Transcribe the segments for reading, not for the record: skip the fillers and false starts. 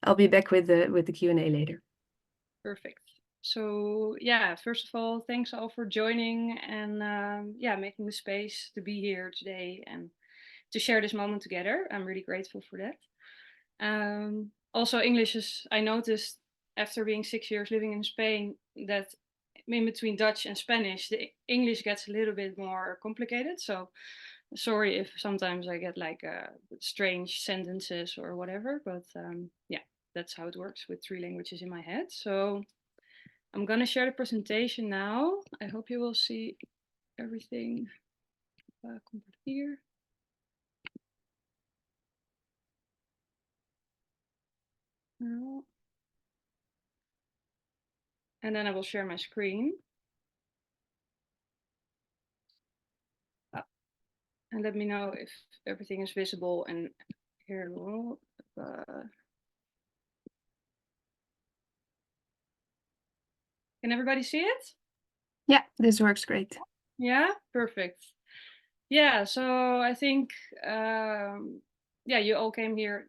I'll be back with the Q&A later. Perfect. So yeah, first of all, thanks all for joining and making the space to be here today and to share this moment together. I'm really grateful for that. Also, English is, I noticed after being 6 years living in Spain, that in between Dutch and Spanish, the English gets a little bit more complicated. So sorry if sometimes I get like strange sentences or whatever, but that's how it works with 3 languages in my head. So I'm going to share the presentation now. I hope you will see everything. Compartir. And then I will share my screen. And let me know if everything is visible and hearable. Can everybody see it? Yeah, this works great. Yeah, perfect. Yeah, so I think, you all came here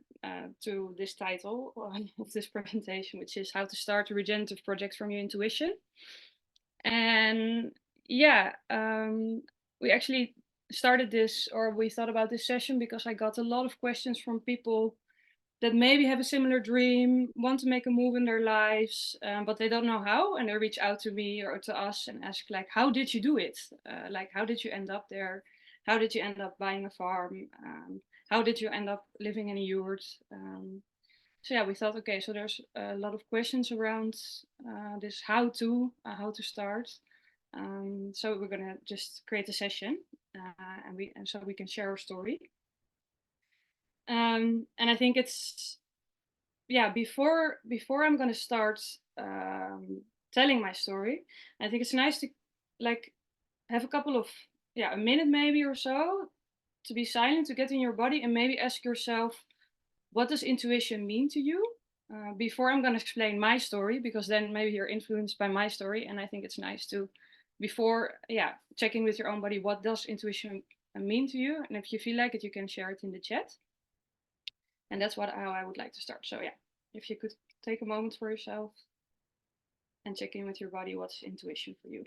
to this title of this presentation, which is how to start a regenerative project from your intuition. And we actually started this, or we thought about this session because I got a lot of questions from people that maybe have a similar dream, want to make a move in their lives, but they don't know how, and they reach out to me or to us and ask, like, how did you do it? Like, how did you end up there? How did you end up buying a farm? How did you end up living in a yurt? So yeah, we thought, okay, so there's a lot of questions around this how to start. So we're gonna just create a session, and so we can share our story. And I think it's before I'm gonna start telling my story, I think it's nice to like have a couple of a minute maybe or so to be silent, to get in your body and maybe ask yourself, what does intuition mean to you? Before I'm gonna explain my story, because then maybe you're influenced by my story, and I think it's nice to check in with your own body. What does intuition mean to you? And if you feel like it, you can share it in the chat. And that's how I would like to start. So yeah, if you could take a moment for yourself and check in with your body, what's intuition for you?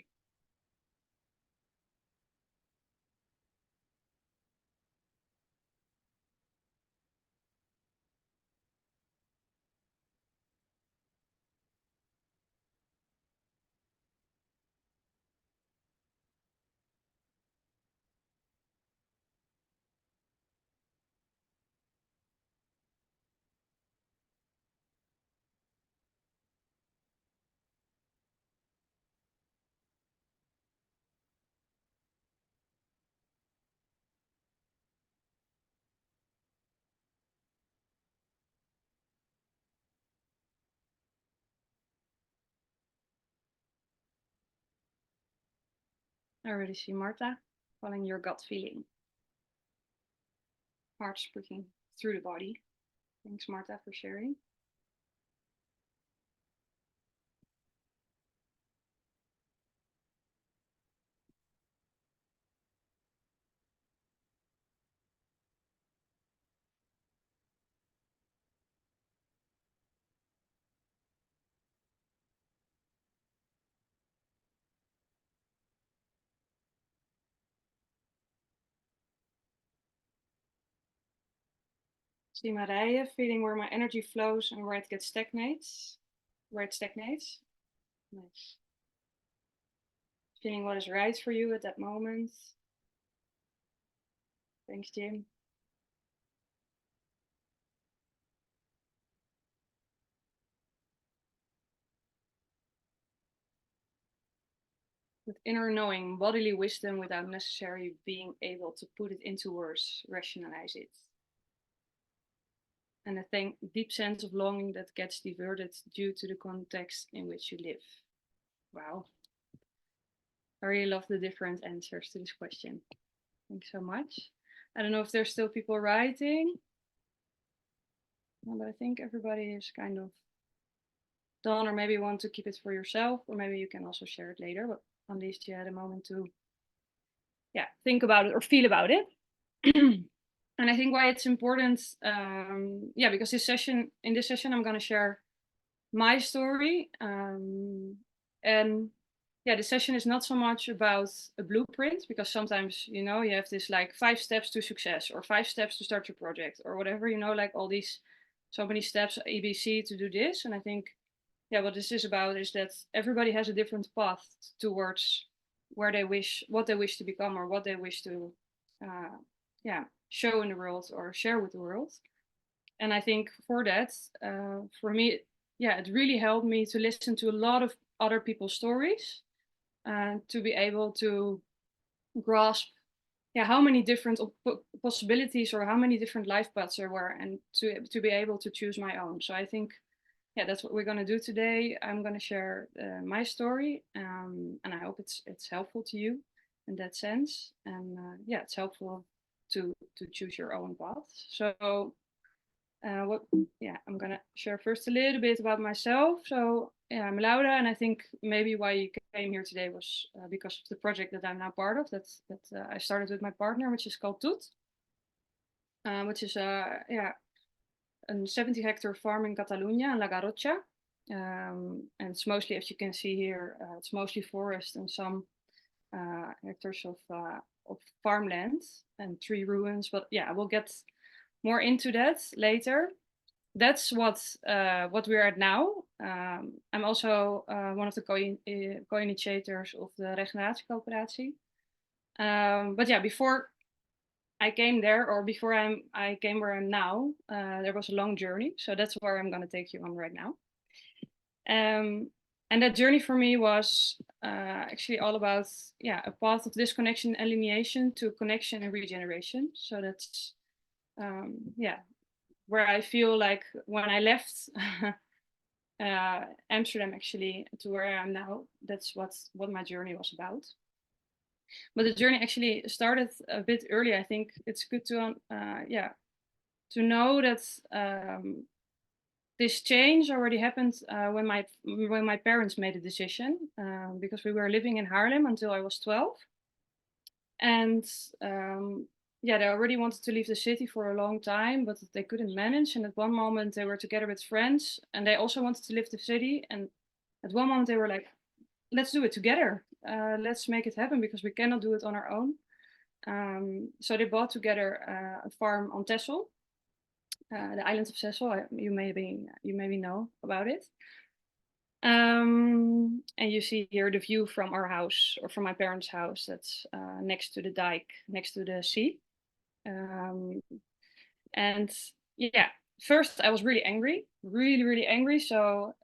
I already see Marta following your gut feeling. Heart speaking through the body. Thanks, Marta, for sharing. See Marije, feeling where my energy flows and where it stagnates. Nice. Feeling what is right for you at that moment. Thanks, Jim. With inner knowing, bodily wisdom without necessarily being able to put it into words, rationalize it. And a deep sense of longing that gets diverted due to the context in which you live. Wow. I really love the different answers to this question. Thanks so much. I don't know if there's still people writing, but I think everybody is kind of done, or maybe you want to keep it for yourself, or maybe you can also share it later, but at least you had a moment to think about it or feel about it. And I think why it's important, because in this session, I'm going to share my story. And yeah, the session is not so much about a blueprint, because sometimes, you have this like 5 steps to success or 5 steps to start your project or whatever, like all these, so many steps, ABC to do this. And I think, what this is about is that everybody has a different path towards what they wish to become, or what they wish to, show in the world or share with the world. And I think for that, for me, it really helped me to listen to a lot of other people's stories, to be able to grasp, how many different possibilities or how many different life paths there were, and to be able to choose my own. So I think, that's what we're going to do today. I'm going to share my story, and I hope it's helpful to you in that sense. And it's helpful to choose your own path. So I'm gonna share first a little bit about myself. So I'm Laura, and I think maybe why you came here today was because of the project that I'm now part of. That I started with my partner, which is Cal Tut, which is a 70-hectare farm in Catalonia, in La Garrotxa. And it's mostly, as you can see here, it's mostly forest and some hectares of farmland and tree ruins. But I will get more into that later. That's what we're at now. I'm also one of the co-initiators of the regenerative coöperatie. But before I came there, or before I came where I'm now, there was a long journey. So that's where I'm going to take you on right now. And that journey for me was actually all about a path of disconnection, alienation, to connection and regeneration. So that's where I feel like when I left Amsterdam, actually, to where I am now, that's what my journey was about. But the journey actually started a bit early. I think it's good to know that this change already happened when my parents made a decision, because we were living in Haarlem until I was 12. And they already wanted to leave the city for a long time, but they couldn't manage. And at one moment they were together with friends, and they also wanted to leave the city. And at one moment they were like, let's do it together. Let's make it happen, because we cannot do it on our own. So they bought together a farm on Texel, the island of Texel. You maybe know about it. And you see here the view from our house, or from my parents' house, that's next to the dike, next to the sea. And first I was really angry, really angry. So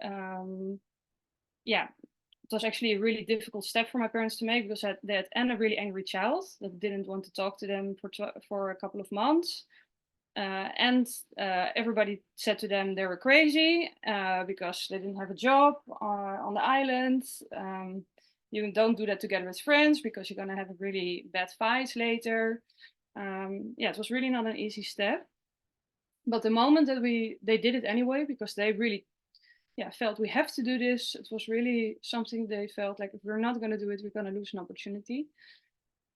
it was actually a really difficult step for my parents to make, because they had a really angry child that didn't want to talk to them for a couple of months. And everybody said to them they were crazy, because they didn't have a job on the island. You don't do that together with friends, because you're going to have a really bad fight later. It was really not an easy step. But the moment that they did it anyway, because they really felt we have to do this, it was really something they felt like, if we're not going to do it, we're going to lose an opportunity.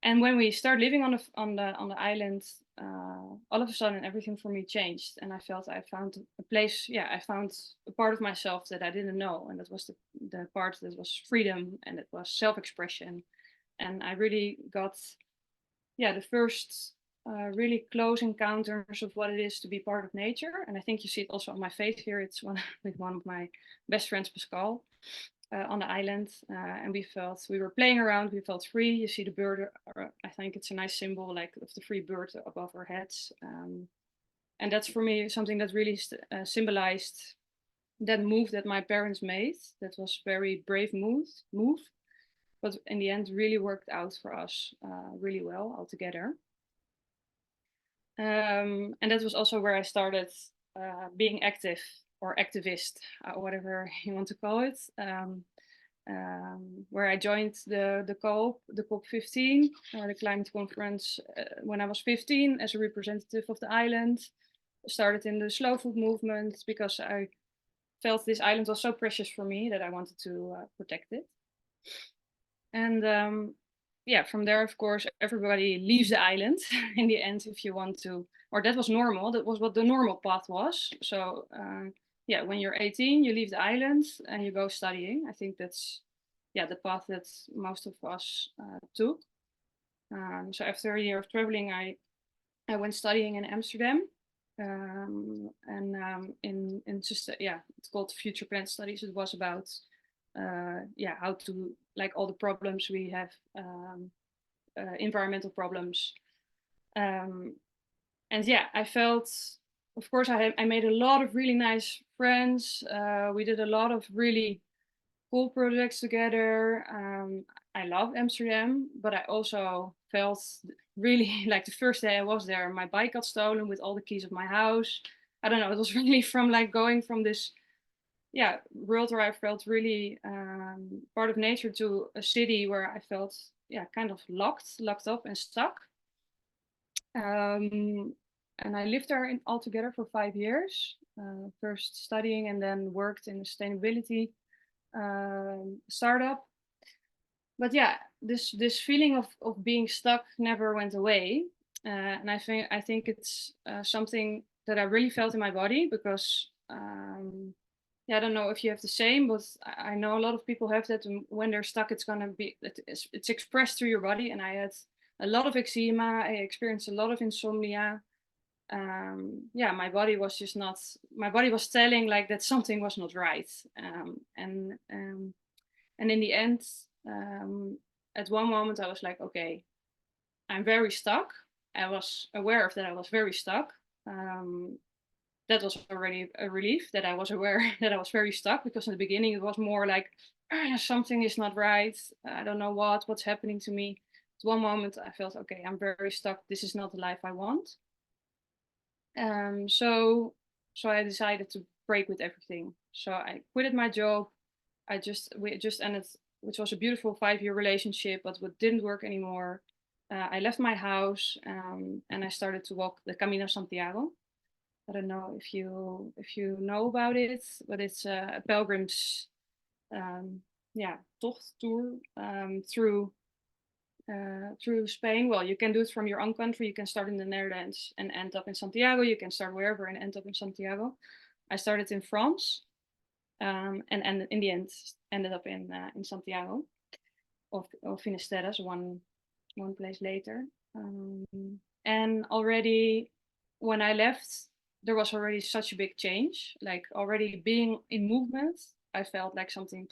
And when we started living on the island, all of a sudden everything for me changed, and I felt I found a place. I found a part of myself that I didn't know, and that was the part that was freedom, and it was self-expression. And I really got the first really close encounters of what it is to be part of nature. And I think you see it also on my face here. It's with one of my best friends, Pascal. On the island, and we were playing around, we felt free. You see the bird, I think it's a nice symbol, like, of the free bird above our heads. And that's for me something that really symbolized that move that my parents made. That was very brave move, but in the end really worked out for us really well altogether. And that was also where I started being active, or activist, whatever you want to call it. Where I joined the COP15, the climate conference, when I was 15, as a representative of the island. Started in the slow food movement, because I felt this island was so precious for me that I wanted to protect it. And yeah, from there, of course, everybody leaves the island in the end if you want to, or that was normal. That was what the normal path was. So yeah, when you're 18, you leave the island and you go studying. I think that's the path that most of us took. So after a year of traveling, I went studying in Amsterdam. In just it's called Future Plan Studies. It was about how to, like, all the problems we have, environmental problems. And yeah, I felt, of course, I made a lot of really nice friends. We did a lot of really cool projects together. I love Amsterdam, but I also felt really like the first day I was there, my bike got stolen with all the keys of my house. I don't know, it was really from like going from this world where I felt really part of nature to a city where I felt kind of locked up and stuck. And I lived there altogether for 5 years, first studying and then worked in a sustainability startup. But yeah, this feeling of being stuck never went away, and I think it's something that I really felt in my body because I don't know if you have the same, but I know a lot of people have that. When they're stuck, it's expressed through your body, and I had a lot of eczema. I experienced a lot of insomnia. My body was just not. My body was telling like that something was not right, and in the end, at one moment I was like, okay, I'm very stuck. I was aware of that I was very stuck. That was already a relief that I was aware that I was very stuck, because in the beginning it was more like, something is not right. I don't know what's happening to me. At one moment I felt, okay, I'm very stuck. This is not the life I want. So I decided to break with everything. So I quitted my job. We just ended, which was a beautiful 5-year relationship, but what didn't work anymore. I left my house, and I started to walk the Camino Santiago. I don't know if you know about it, but it's a pilgrim's tocht tour through Spain. Well, you can do it from your own country. You can start in the Netherlands and end up in Santiago. You can start wherever and end up in Santiago. I started in France, and in the end ended up in Santiago of Finisterre, one place later. And already when I left, there was already such a big change. Like, already being in movement, I felt like something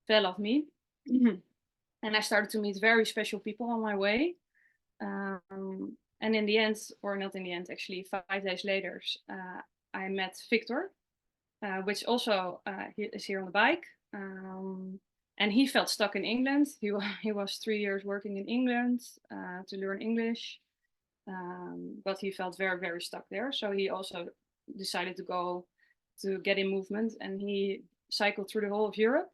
fell off me. And I started to meet very special people on my way. And in the end, or not in the end, actually 5 days later, I met Victor, which also is here on the bike. And he felt stuck in England. He was 3 years working in England to learn English. But he felt very, very stuck there. So he also decided to go to get in movement, and he cycled through the whole of Europe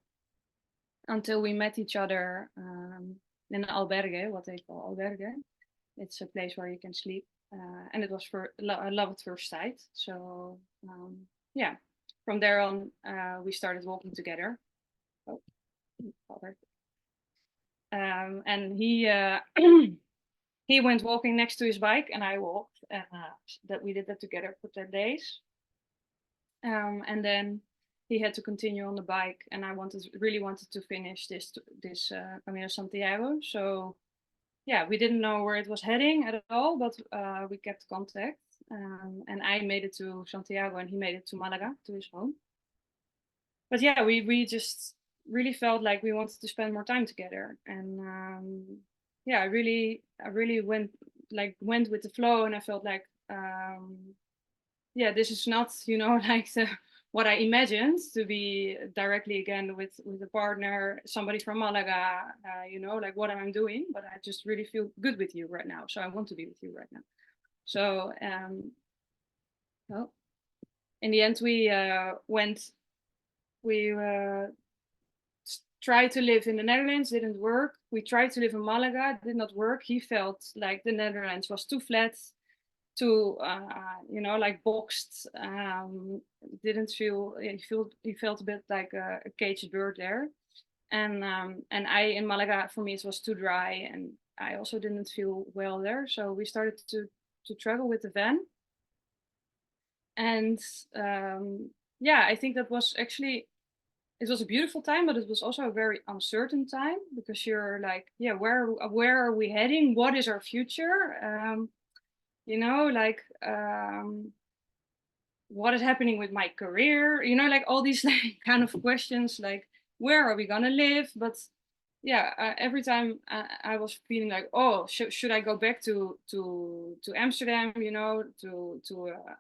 until we met each other in an albergue, what they call albergue. It's a place where you can sleep. And it was for love at first sight. So from there on, we started walking together. Oh, father. And he he went walking next to his bike, and I walked, and that we did that together for 10 days. And then he had to continue on the bike, and I really wanted to finish this Camino Santiago. So we didn't know where it was heading at all, but we kept contact. And I made it to Santiago, and he made it to Malaga, to his home. But we just really felt like we wanted to spend more time together. And I really went with the flow, and I felt like this is not, like what I imagined to be directly again with a partner, somebody from Malaga, like what am I doing? But I just really feel good with you right now. So I want to be with you right now. So in the end, we tried to live in the Netherlands, didn't work. We tried to live in Malaga, did not work. He felt like the Netherlands was too flat, too like boxed. Didn't feel he felt a bit like a caged bird there. And I in Malaga, for me it was too dry, and I also didn't feel well there. So we started to travel with the van, and yeah, I think that was actually, it was a beautiful time, but it was also a very uncertain time, because you're like, yeah, where are we heading? What is our future? Like, what is happening with my career? Like all these kind of questions, like where are we gonna live? But yeah, every time I was feeling like, oh, should I go back to Amsterdam? To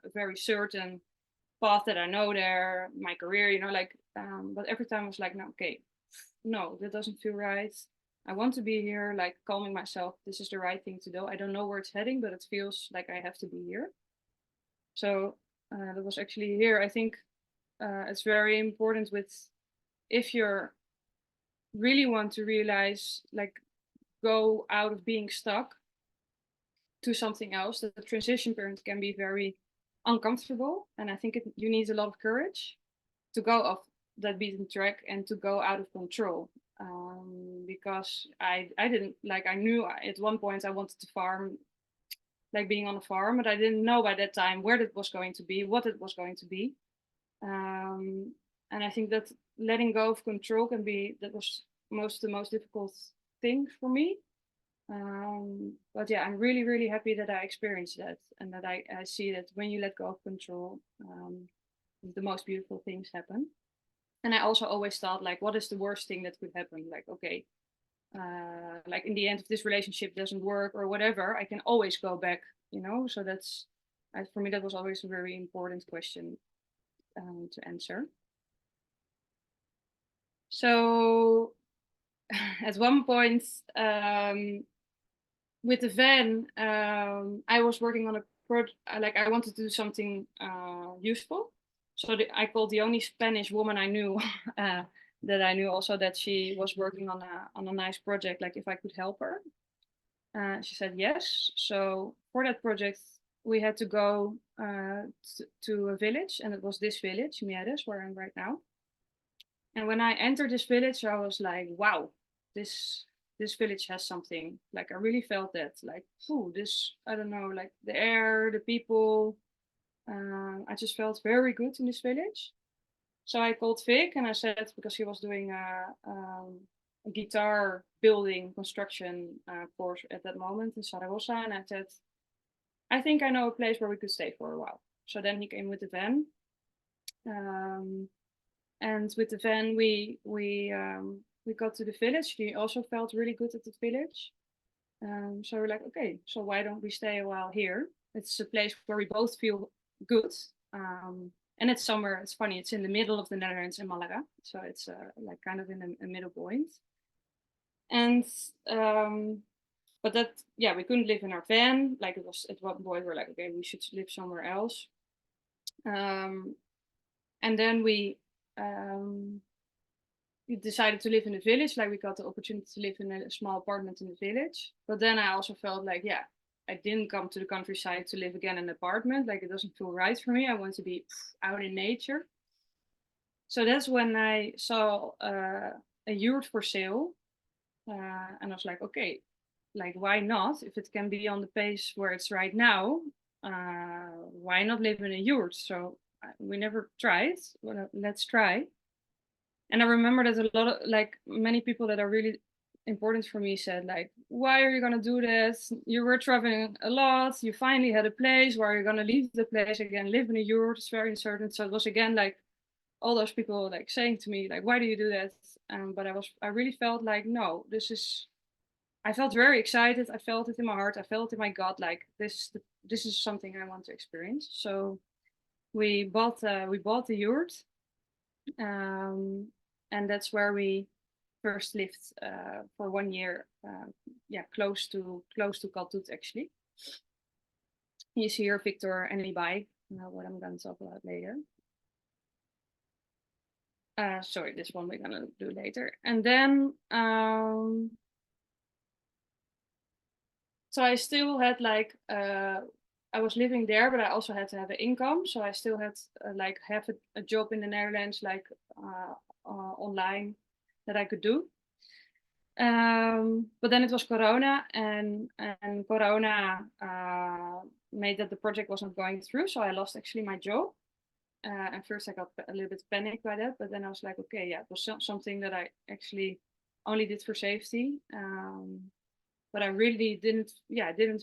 a very certain path that I know there, my career. But every time I was like, no, okay, no, that doesn't feel right. I want to be here, like calming myself. This is the right thing to do. I don't know where it's heading, but it feels like I have to be here. So that was actually here. I think it's very important if you're really want to realize, like, go out of being stuck to something else, that the transition period can be very uncomfortable. And I think you need a lot of courage to go off that beaten track and to go out of control. Because I didn't, like, I knew at one point I wanted to farm, like being on a farm, but I didn't know by that time where it was going to be, what it was going to be. And I think that letting go of control that was the most difficult thing for me. But yeah, I'm really, really happy that I experienced that, and that I see that when you let go of control, the most beautiful things happen. And I also always thought, like, what is the worst thing that could happen? Like, okay, like in the end, if this relationship doesn't work or whatever, I can always go back, So that's, for me, that was always a very important question to answer. So at one point, with the van, I was working on a project, like I wanted to do something useful. So I called the only Spanish woman I knew, that I knew also that she was working on a nice project, like if I could help her. She said yes. So for that project, we had to go to a village, and it was this village, Mieres, where I'm right now. And when I entered this village, I was like, wow, this village has something. Like I really felt that, like, this, I don't know, like the air, the people. I just felt very good in this village. So I called Vic and I said, because he was doing a guitar building construction course at that moment in Zaragoza, and I said, I think I know a place where we could stay for a while. So then he came with the van. And with the van, we got to the village. He also felt really good at the village. So we're like, okay, so why don't we stay a while here? It's a place where we both feel good. And it's somewhere, it's funny, it's in the middle of the Netherlands in Malaga. So it's like kind of in a middle point. And but that, yeah, we couldn't live in our van. Like it was at one point, we're like, okay, we should live somewhere else. And then we decided to live in the village. Like we got the opportunity to live in a small apartment in the village. But then I also felt like, yeah, I didn't come to the countryside to live again in an apartment. Like it doesn't feel right for me. I want to be out in nature. So that's when I saw a yurt for sale. And I was like, okay, like why not? If it can be on the place where it's right now, why not live in a yurt? So we never tried. Well, let's try. And I remember that a lot of, like, many people that are really important for me said, like, why are you going to do this? You were traveling a lot. You finally had a place. Why are you going to leave the place again? Live in a yurt. It's very uncertain. So it was again like all those people like saying to me, like, why do you do that? But I really felt like, no, I felt very excited. I felt it in my heart. I felt it in my gut. Like this is something I want to experience. So we bought the yurt. And that's where we first lived for 1 year. Close to Cal Tut, actually. You see here Victor and Libai, what I'm going to talk about later. Sorry, this one we're going to do later. And then, so I still had like, I was living there, but I also had to have an income. So I still had like have a job in the Netherlands, like online, that I could do. But then it was Corona, and Corona made that the project was not going through. So I lost actually my job. And first I got a little bit panicked by that, but then I was like, okay, yeah, it was something that I actually only did for safety. But I really didn't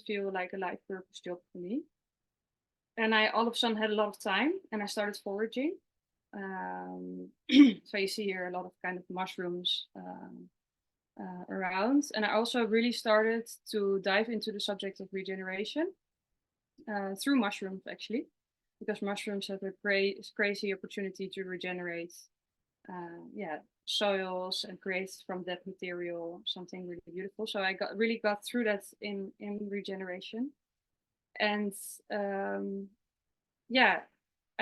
feel like a life purpose job for me. And I all of a sudden had a lot of time, and I started foraging. So you see here a lot of kind of mushrooms around. And I also really started to dive into the subject of regeneration through mushrooms, actually, because mushrooms have a crazy opportunity to regenerate soils and create from that material something really beautiful. So I really got through that in regeneration. And I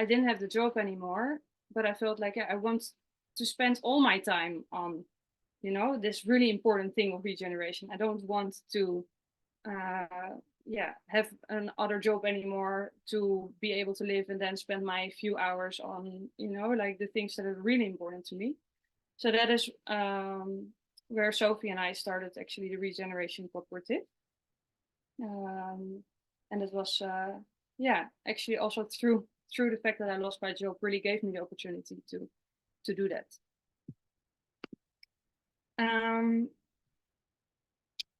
didn't have the job anymore, but I felt like I want to spend all my time on, this really important thing of regeneration. I don't want to have another job anymore to be able to live and then spend my few hours on, like the things that are really important to me. So that is where Sophie and I started actually the Regeneration Cooperative. And it was, actually also through the fact that I lost my job really gave me the opportunity to do that.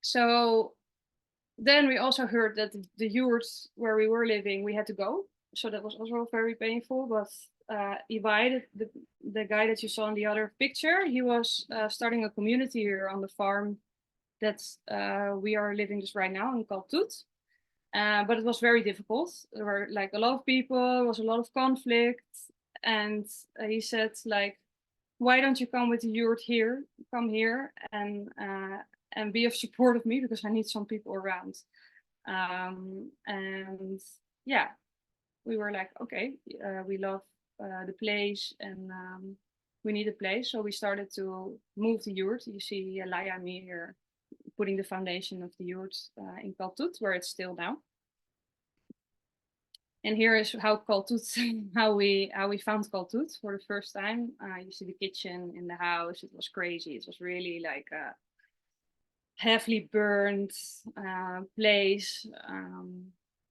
So then we also heard that the yurts where we were living, we had to go. So that was also very painful. But Ibai, the guy that you saw in the other picture, he was starting a community here on the farm that we are living just right now in Cal Tut. But it was very difficult. There were like a lot of people, there was a lot of conflict. And he said, like, why don't you come with the yurt here? Come here and be of support of me, because I need some people around. And yeah, we were like, okay, we love the place, and we need a place. So we started to move the yurt. You see Laia and me here putting the foundation of the yurt in Cal Tut, where it's still now. And here is how Cal Tut, how we found Cal Tut for the first time. You see the kitchen in the house. It was crazy. It was really like a heavily burned place.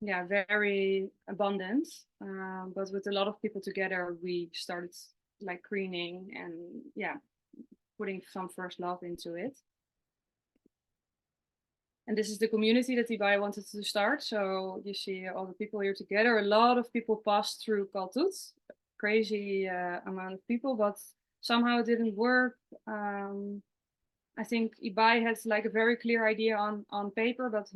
Very abundant. But with a lot of people together, we started like cleaning and putting some first love into it. And this is the community that Ibai wanted to start. So you see all the people here together. A lot of people passed through Cal Tut, crazy amount of people, but somehow it didn't work. I think Ibai had like a very clear idea on paper, but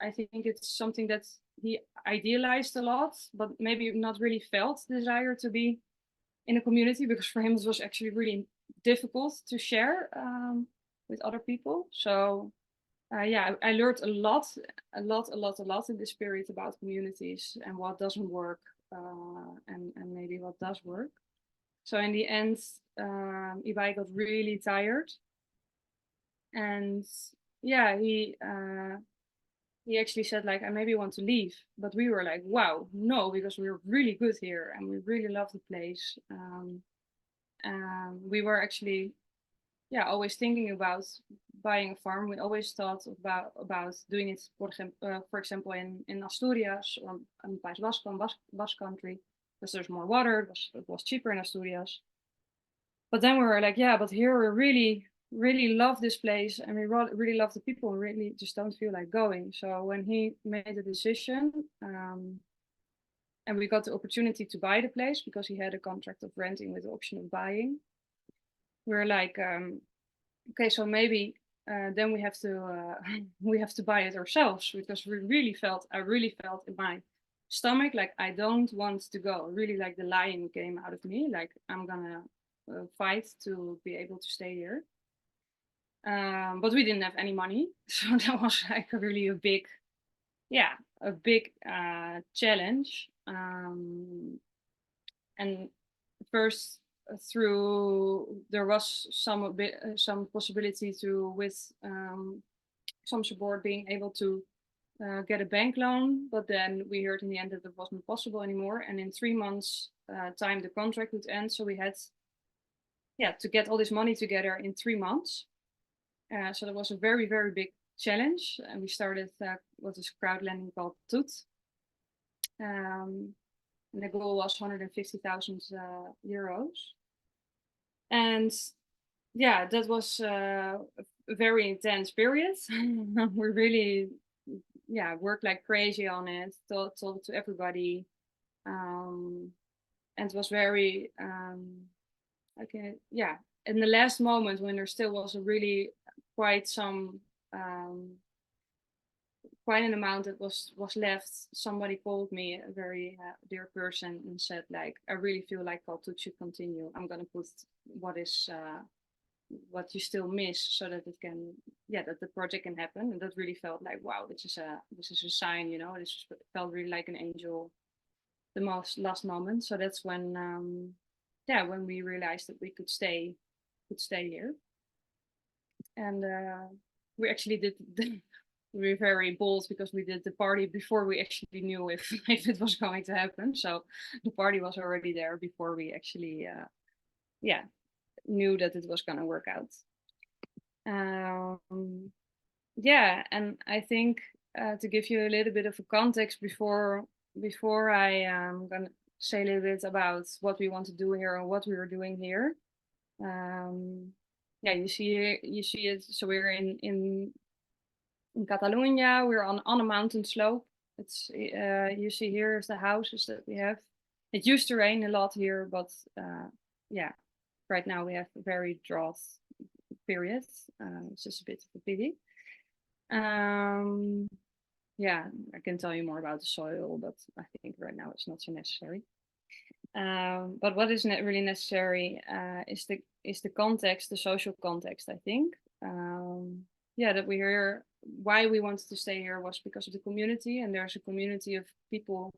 I think it's something that he idealized a lot, but maybe not really felt desire to be in a community, because for him it was actually really difficult to share with other people. So I learned a lot in this period about communities and what doesn't work and maybe what does work. So in the end, Ibai got really tired, and he actually said like, I maybe want to leave. But we were like, wow, no, because we're really good here and we really love the place. We were actually always thinking about buying a farm. We always thought about doing it, for example, in Asturias or in País Vasco, Basque country, because there's more water. It was cheaper in Asturias. But then we were like, but here we really love this place, and we really love the people, and really just don't feel like going. So when he made the decision, and we got the opportunity to buy the place because he had a contract of renting with the option of buying, we were like, okay, so maybe then we have to buy it ourselves, because I really felt in my stomach like I don't want to go. Really, like the lion came out of me, like I'm gonna fight to be able to stay here. But we didn't have any money, so that was like really a big challenge. And first, there was some possibility to, with some support, being able to get a bank loan, but then we heard in the end that it wasn't possible anymore. And in 3 months time, the contract would end, so we had to get all this money together in 3 months. So that was a very, very big challenge. And we started what is crowdlending called Tut. And the goal was 150,000 euros. And yeah, that was a very intense period. We really, worked like crazy on it, told it to everybody. And it was very, in the last moment when there still was a really quite some, quite an amount that was left, somebody called me, a very dear person, and said like, I really feel like Cal Tut should continue. I'm gonna put what you still miss so that it can, that the project can happen. And that really felt like, wow, this is a sign, this felt really like an angel, the last moment. So that's when when we realized that we could stay here. And we actually did we were very bold because we did the party before we actually knew if it was going to happen. So the party was already there before we actually knew that it was going to work out. And I think to give you a little bit of a context before I am going to say a little bit about what we want to do here and what we are doing here. You see it. So we're in Catalonia. We're on a mountain slope. It's you see here is the houses that we have. It used to rain a lot here, but right now we have a very drought period. It's just a bit of a pity. I can tell you more about the soil, but I think right now it's not so necessary. But what is really necessary is the context, the social context, I think. That we hear why we wanted to stay here was because of the community, and there's a community of people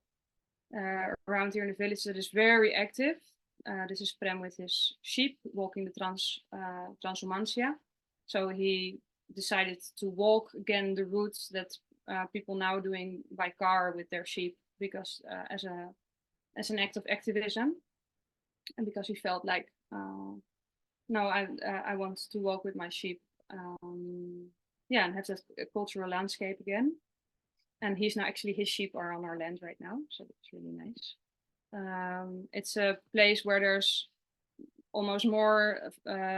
around here in the village that is very active. This is Prem with his sheep walking the Transhumancia. So he decided to walk again the routes that people now doing by car with their sheep, because as an act of activism, and because he felt like, no, I want to walk with my sheep, and have that cultural landscape again. And he's now actually, his sheep are on our land right now, so that's really nice. It's a place where there's almost more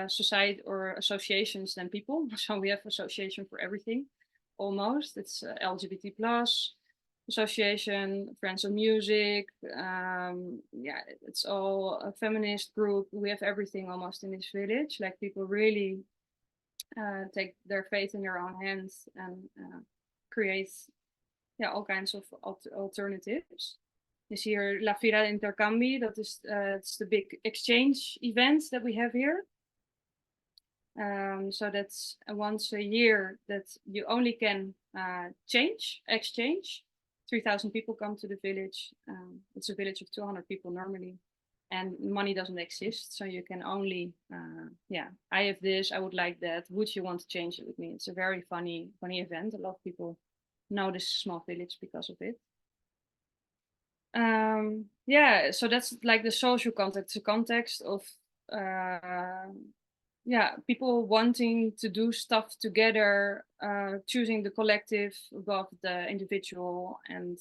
society or associations than people. So we have association for everything, almost. It's LGBT plus association, friends of music. It's all a feminist group. We have everything almost in this village. Like, people really take their fate in their own hands and create all kinds of alternatives. You see here La Fira de Intercambi. That is it's the big exchange event that we have here. So that's once a year that you only can exchange. 3,000 people come to the village. It's a village of 200 people normally, and money doesn't exist. So you can only, I have this, I would like that. Would you want to change it with me? It's a very funny event. A lot of people know this small village because of it. So that's like the social context, the context of people wanting to do stuff together, choosing the collective above the individual, and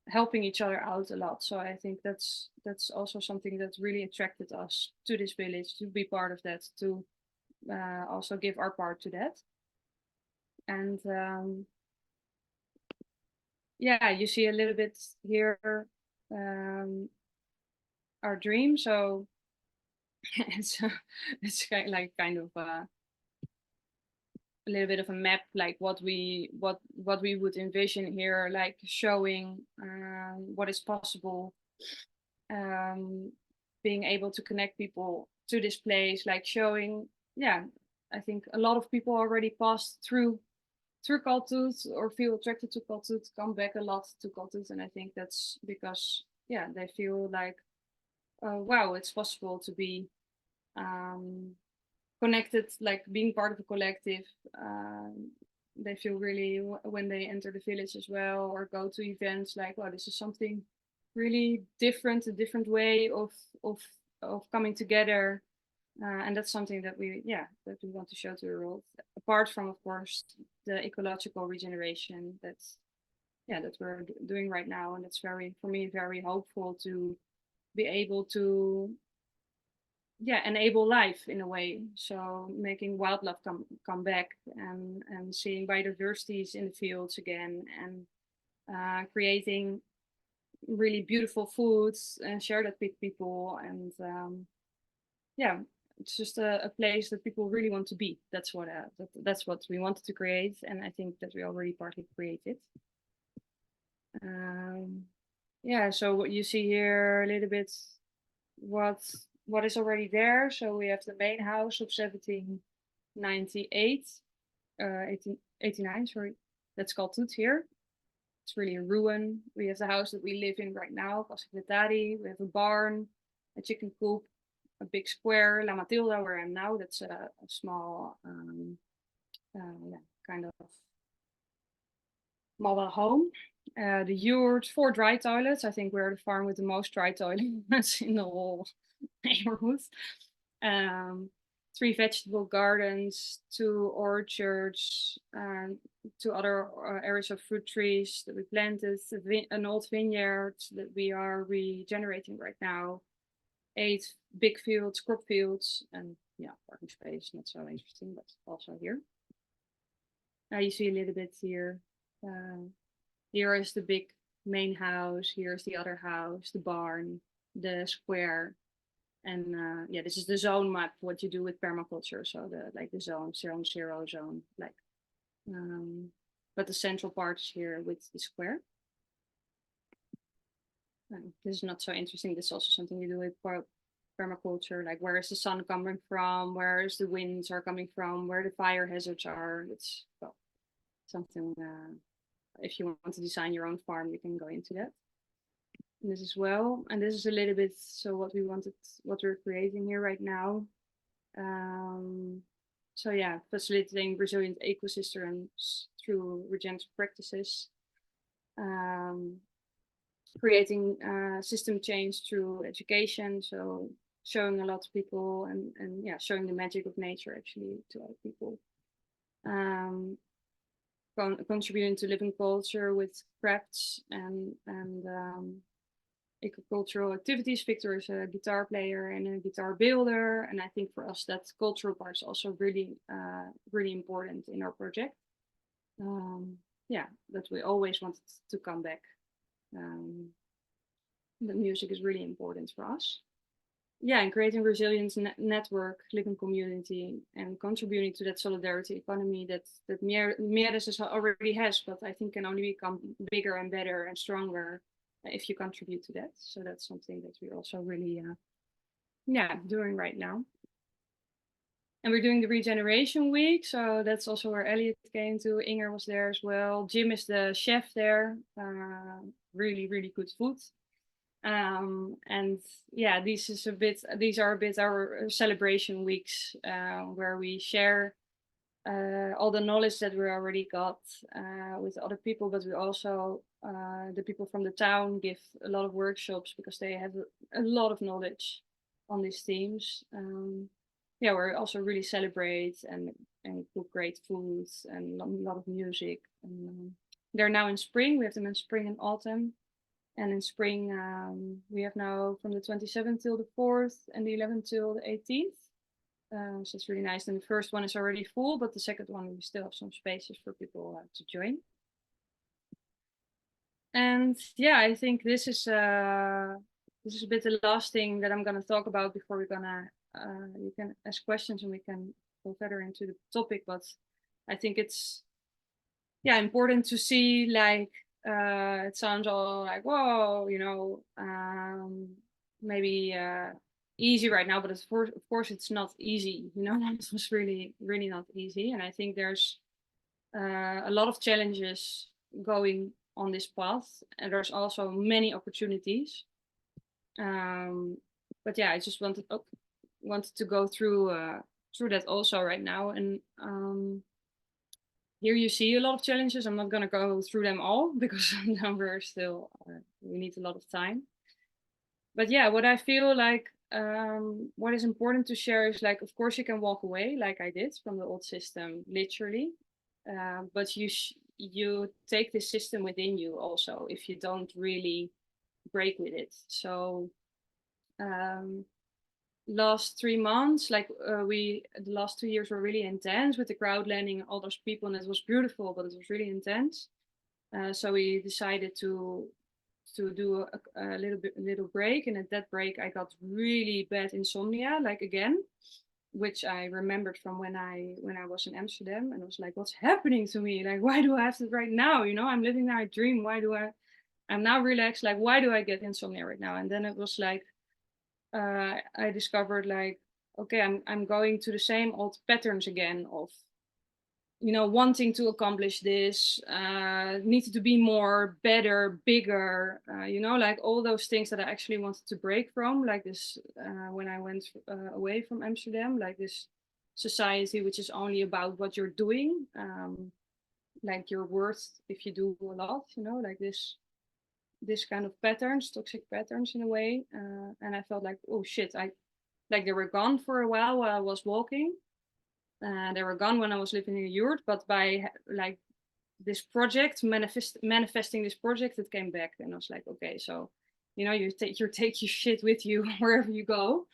helping each other out a lot. So I think that's also something that really attracted us to this village, to be part of that, to also give our part to that. And you see a little bit here our dream. So it's kind of a little bit of a map, like what we would envision here, like showing what is possible, being able to connect people to this place, like showing, I think a lot of people already passed through Cal Tut or feel attracted to Cal Tut, come back a lot to Cal Tut, and I think that's because they feel like, wow, it's possible to be connected, like being part of a collective. They feel really, when they enter the village as well or go to events, like, wow, this is something really different, a different way of coming together. And that's something that we want to show to the world. Apart from, of course, the ecological regeneration that we're doing right now, and that's for me very hopeful to be able to enable life in a way. So making wildlife come back, and seeing biodiversities in the fields again, and creating really beautiful foods and share that with people. And it's just a place that people really want to be. That's what we wanted to create, and I think that we already partly created. So what you see here a little bit, what is already there. So we have the main house of 1798, 1889, sorry. That's Cal Tut here. It's really a ruin. We have the house that we live in right now, Cascvetari. We have a barn, a chicken coop, a big square, La Matilda, where I'm now. That's a small, kind of model home. The yurt, 4 dry toilets. I think we're the farm with the most dry toilets in the whole neighborhood. 3 vegetable gardens, 2 orchards, 2 other areas of fruit trees that we planted, an old vineyard that we are regenerating right now, 8 big fields, crop fields, and parking space, not so interesting, but also here. Now you see a little bit here. Here is the big main house, here's the other house, the barn, the square. And this is the zone map, what you do with permaculture. So the zone, 0, 0 zone, but the central part is here with the square. This is not so interesting. This is also something you do with permaculture, like where is the sun coming from, where is the winds are coming from, where the fire hazards are. It's something, if you want to design your own farm, you can go into that. And this as well, and this is a little bit what we're creating here right now. Facilitating resilient ecosystems through regenerative practices, creating system change through education, so showing a lot of people and showing the magic of nature actually to other people. Contributing to living culture with crafts and eco-cultural activities. Victor is a guitar player and a guitar builder, and I think for us that cultural part is also really really important in our project. That we always wanted to come back. The music is really important for us. And creating resilience network, living community, and contributing to that solidarity economy that Mieres already has, but I think can only become bigger and better and stronger if you contribute to that. So that's something that we're also really doing right now. And we're doing the regeneration week, so that's also where Elliot came to. Inger was there as well. Jim is the chef there. Really, really good food. These are a bit our celebration weeks, where we share all the knowledge that we already got with other people, but we also the people from the town give a lot of workshops because they have a lot of knowledge on these themes. We also really celebrate and cook great foods and a lot of music. And they're now in spring. We have them in spring and autumn. And in spring, we have now from the 27th till the 4th and the 11th till the 18th. So it's really nice. And the first one is already full, but the second one, we still have some spaces for people to join. And I think this is a bit the last thing that I'm going to talk about before we're going to, you can ask questions and we can go further into the topic. But I think it's, important to see, like, it sounds all like, whoa, maybe easy right now, but of course it's not easy. It was really, really not easy. And I think there's a lot of challenges going on this path, and there's also many opportunities. But I just wanted to go through that also right now. And here you see a lot of challenges. I'm not going to go through them all because then we're still, we need a lot of time. But what I feel like what is important to share is like, of course, you can walk away like I did from the old system, literally, but you take this system within you also if you don't really break with it. So last 3 months, like the last 2 years were really intense with the crowd landing, all those people, and it was beautiful, but it was really intense. So we decided to do a little break, and at that break I got really bad insomnia, like again, which I remembered from when I was in Amsterdam, and I was like, what's happening to me? Like, why do I have this right now? You know, I'm living now a dream. I'm now relaxed. Like, why do I get insomnia right now? And then it was like, I discovered like, okay, I'm going to the same old patterns again of, you know, wanting to accomplish this, needed to be more, better, bigger, you know, like all those things that I actually wanted to break from, like this, when I went away from Amsterdam, like this society which is only about what you're doing, like your worth if you do a lot, you know, like this kind of patterns, toxic patterns in a way. And I felt like, oh shit, like they were gone for a while I was walking. They were gone when I was living in a yurt, but by like this project, manifesting this project, it came back. And I was like, okay, so, you know, you take your shit with you wherever you go,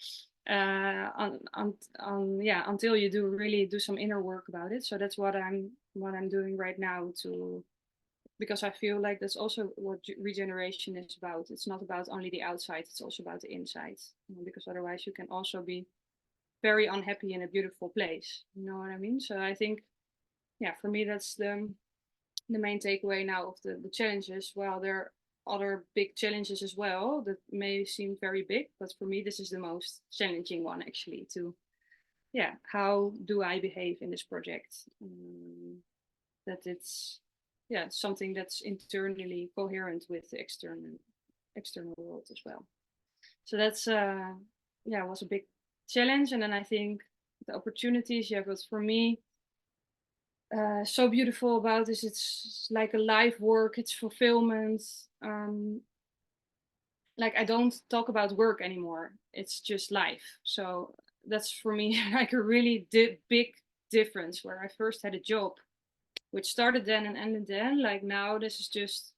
until you really do some inner work about it. So that's what I'm doing right now, because I feel like that's also what regeneration is about. It's not about only the outside; it's also about the inside. Because otherwise, you can also be very unhappy in a beautiful place. You know what I mean? So I think, yeah, for me, that's the main takeaway now of the challenges. Well, there are other big challenges as well that may seem very big, but for me, this is the most challenging one actually. Yeah, how do I behave in this project? That it's, yeah, something that's internally coherent with the external world as well. So that's yeah, was a big challenge. And then I think the opportunities, yeah, but for me, so beautiful about this, it's like a life work, it's fulfillment. Like I don't talk about work anymore, it's just life. So that's for me like a really big difference, where I first had a job which started then and ended then. Like now this is just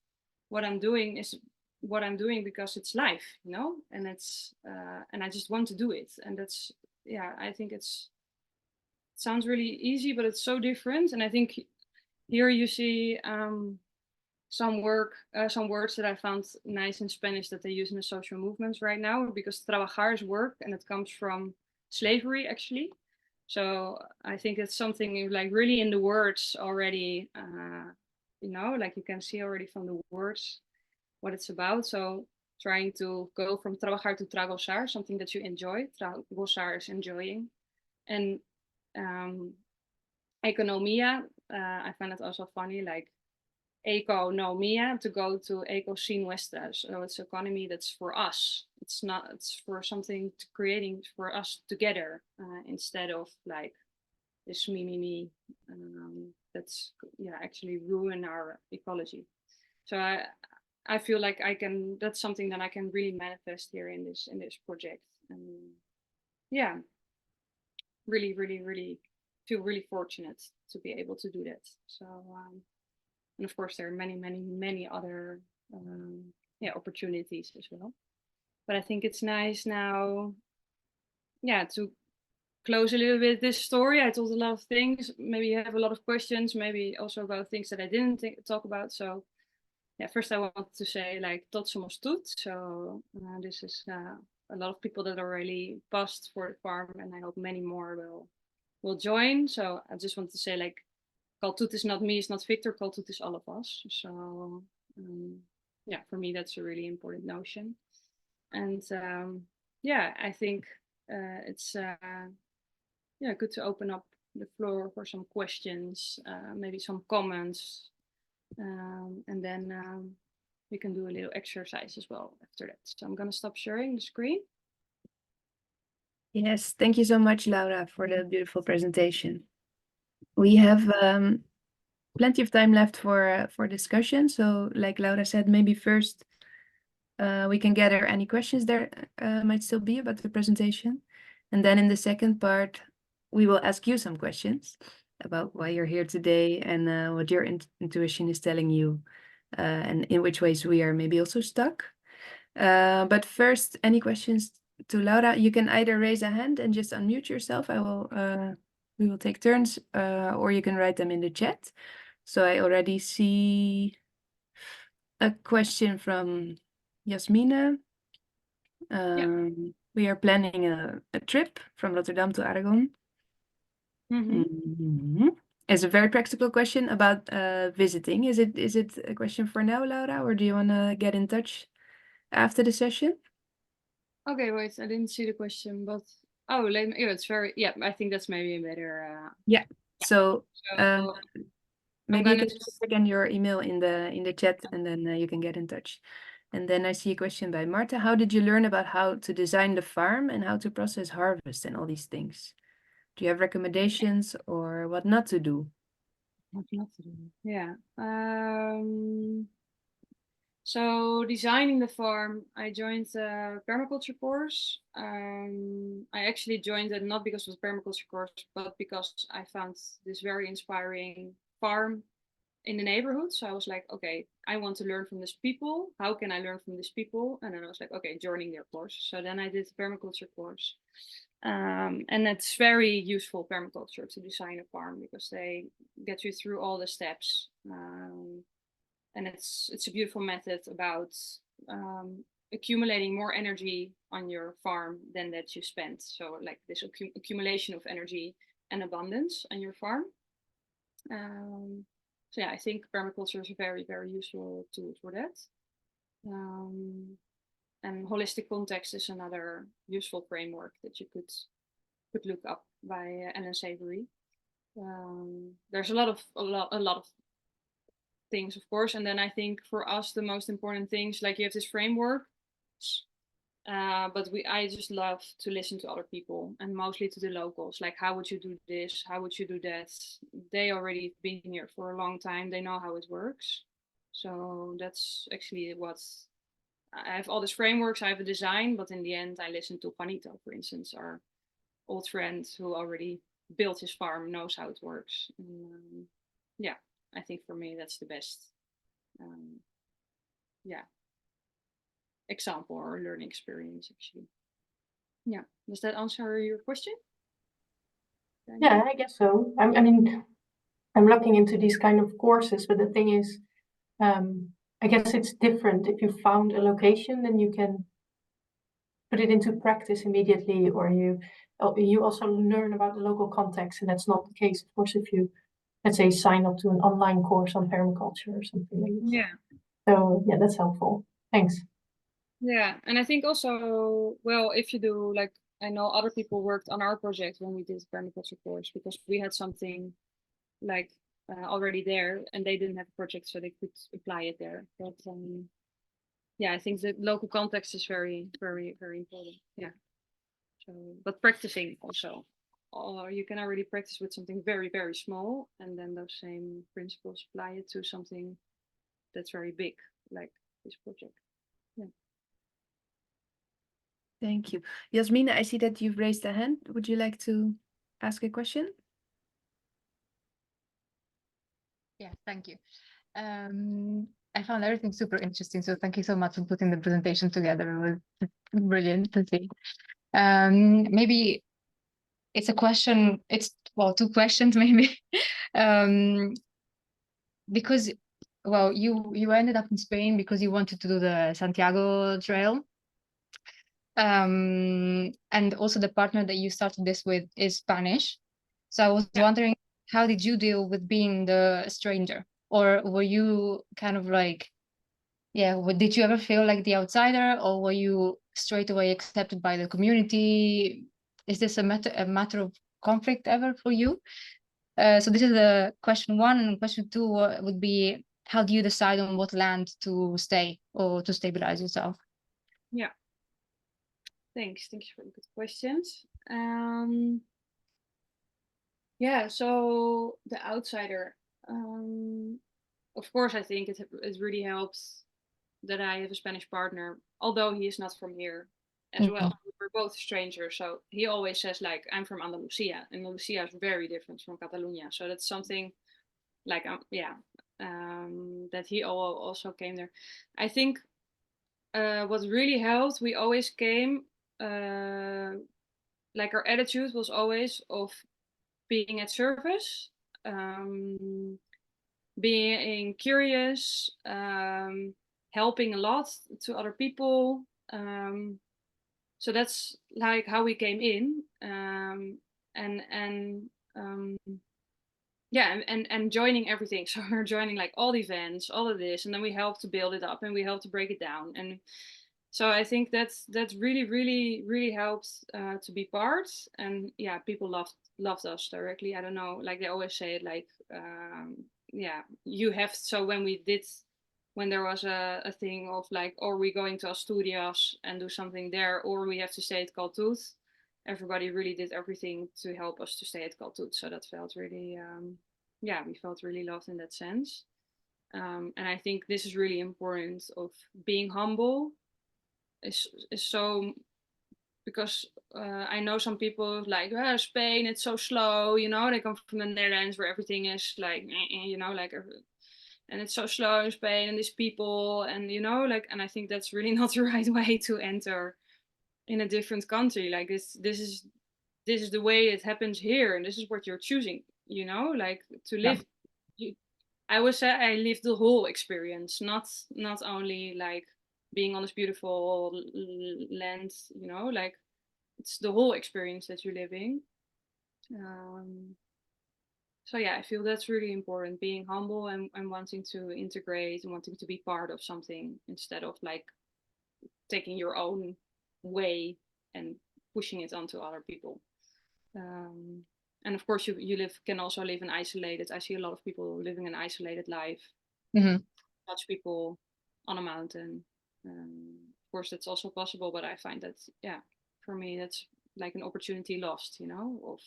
what I'm doing, is what I'm doing because it's life, you know, and it's and I just want to do it. And that's, yeah, I think it sounds really easy, but it's so different. And I think here you see some words that I found nice in Spanish that they use in the social movements right now, because trabajar is work and it comes from slavery actually. So I think it's something like really in the words already, you know, like you can see already from the words what it's about. So trying to go from trabajar to tragosar, something that you enjoy. Tragosar is enjoying. And economia, I find it also funny, like economia, to go to eco sin nuestra. So it's economy that's for us. It's not, it's for something to creating for us together, instead of like this me. That's, yeah, actually ruin our ecology. So I feel like that's something that I can really manifest here in this project. And yeah, really feel really fortunate to be able to do that. So and of course there are many other yeah, opportunities as well. But I think it's nice now, yeah, to close a little bit this story. I told a lot of things. Maybe you have a lot of questions, maybe also about things that I didn't talk about. So yeah, first I want to say like tot somos tut. So this is a lot of people that are really passed for the farm, and I hope many more will join. So I just want to say like, Cal Tut is not me, it's not Victor, Cal Tut is all of us. So yeah, for me that's a really important notion. And yeah, I think it's yeah, good to open up the floor for some questions, maybe some comments, and then we can do a little exercise as well after that. So I'm going to stop sharing the screen. Yes, thank you so much, Laura, for the beautiful presentation. We have plenty of time left for discussion. So like Laura said, maybe first we can gather any questions there might still be about the presentation. And then in the second part, we will ask you some questions about why you're here today and what your intuition is telling you and in which ways we are maybe also stuck. But first, any questions to Laura? You can either raise a hand and just unmute yourself. We will take turns, or you can write them in the chat. So I already see a question from Yasmina. We are planning a trip from Rotterdam to Aragon. It's a very practical question about visiting. Is it a question for now, Laura, or do you want to get in touch after the session? Okay, wait, I didn't see the question, but it's very, I think that's maybe a better. So So maybe you gonna can just again your email in the chat, and then you can get in touch. And then I see a question by Marta. How did you learn about how to design the farm and how to process harvest and all these things? Do you have recommendations or what not to do? What not to do? Yeah. So designing the farm, I joined a permaculture course. I actually joined it not because it was a permaculture course, but because I found this very inspiring farm in the neighborhood. So I was like, okay, I want to learn from these people. How can I learn from these people? And then I was like, okay, joining their course. So then I did the permaculture course. And it's very useful, permaculture, to design a farm because they get you through all the steps. And it's a beautiful method about accumulating more energy on your farm than that you spent. So like this accumulation of energy and abundance on your farm. So yeah, I think permaculture is a very, very useful tool for that. And holistic context is another useful framework that you could look up by Ellen Savory. There's a lot of things, of course, and then I think for us the most important things, like you have this framework, but I just love to listen to other people and mostly to the locals. Like, how would you do this? How would you do that? They already been here for a long time. They know how it works. So that's actually what I have. All these frameworks, I have a design, but in the end, I listen to Juanito, for instance, our old friend who already built his farm, knows how it works. And, I think for me that's the best. Example or learning experience actually. Yeah, does that answer your question? Yeah, I guess so. I mean, I'm looking into these kind of courses, but the thing is, I guess it's different. If you found a location, then you can put it into practice immediately, or you also learn about the local context, and that's not the case, of course, if you, let's say, sign up to an online course on permaculture or something like this. Yeah. So yeah, that's helpful. Thanks. Yeah, and I think also, well, if you do, like, I know other people worked on our project when we did the permaculture course because we had something like already there and they didn't have a project, so they could apply it there. But yeah, I think the local context is very, very, very important. Yeah. So, but practicing also, you can already practice with something very, very small, and then those same principles apply it to something that's very big, like this project. Yeah. Thank you. Yasmina, I see that you've raised a hand. Would you like to ask a question? Yeah, thank you. I found everything super interesting, so thank you so much for putting the presentation together. It was brilliant to see. Maybe it's a question, two questions maybe. Because, well, you ended up in Spain because you wanted to do the Santiago Trail. And also the partner that you started this with is Spanish. So I was wondering, how did you deal with being the stranger? Or were you kind of like, did you ever feel like the outsider, or were you straight away accepted by the community? Is this a matter of conflict ever for you? So this is the question one, and question two would be, how do you decide on what land to stay or to stabilize yourself? Yeah. Thanks for the good questions. Yeah, so the outsider. Of course, I think it really helps that I have a Spanish partner, although he is not from here as well. We're both strangers. So he always says like, I'm from Andalusia. Andalusia is very different from Catalonia. So that's something like, that he also came there. I think what really helped, we always came, like our attitude was always of being at service, being curious, helping a lot to other people. So that's like how we came in, and joining everything. So we're joining like all the events, all of this, and then we help to build it up and we help to break it down. And so I think that's really, really, really helped to be part. And yeah, people loved us directly. I don't know, like they always say it, like you have. So when there was a thing of like, are we going to Asturias and do something there, or we have to stay at Cal Tut, everybody really did everything to help us to stay at Cal Tut. So that felt really, we felt really loved in that sense. And I think this is really important, of being humble is so, because I know some people like, Spain, it's so slow, they come from the Netherlands where everything is like, like, and it's so slow in Spain and these people, and like, and I think that's really not the right way to enter in a different country. Like this is the way it happens here, and this is what you're choosing, like to live. I would say I lived the whole experience, not only like being on this beautiful land, like it's the whole experience that you're living. So yeah, I feel that's really important, being humble and wanting to integrate and wanting to be part of something instead of like taking your own way and pushing it onto other people. And of course, you can also live an isolated. I see a lot of people living an isolated life. Dutch people on a mountain. Of course, that's also possible, but I find that, for me, that's like an opportunity lost, of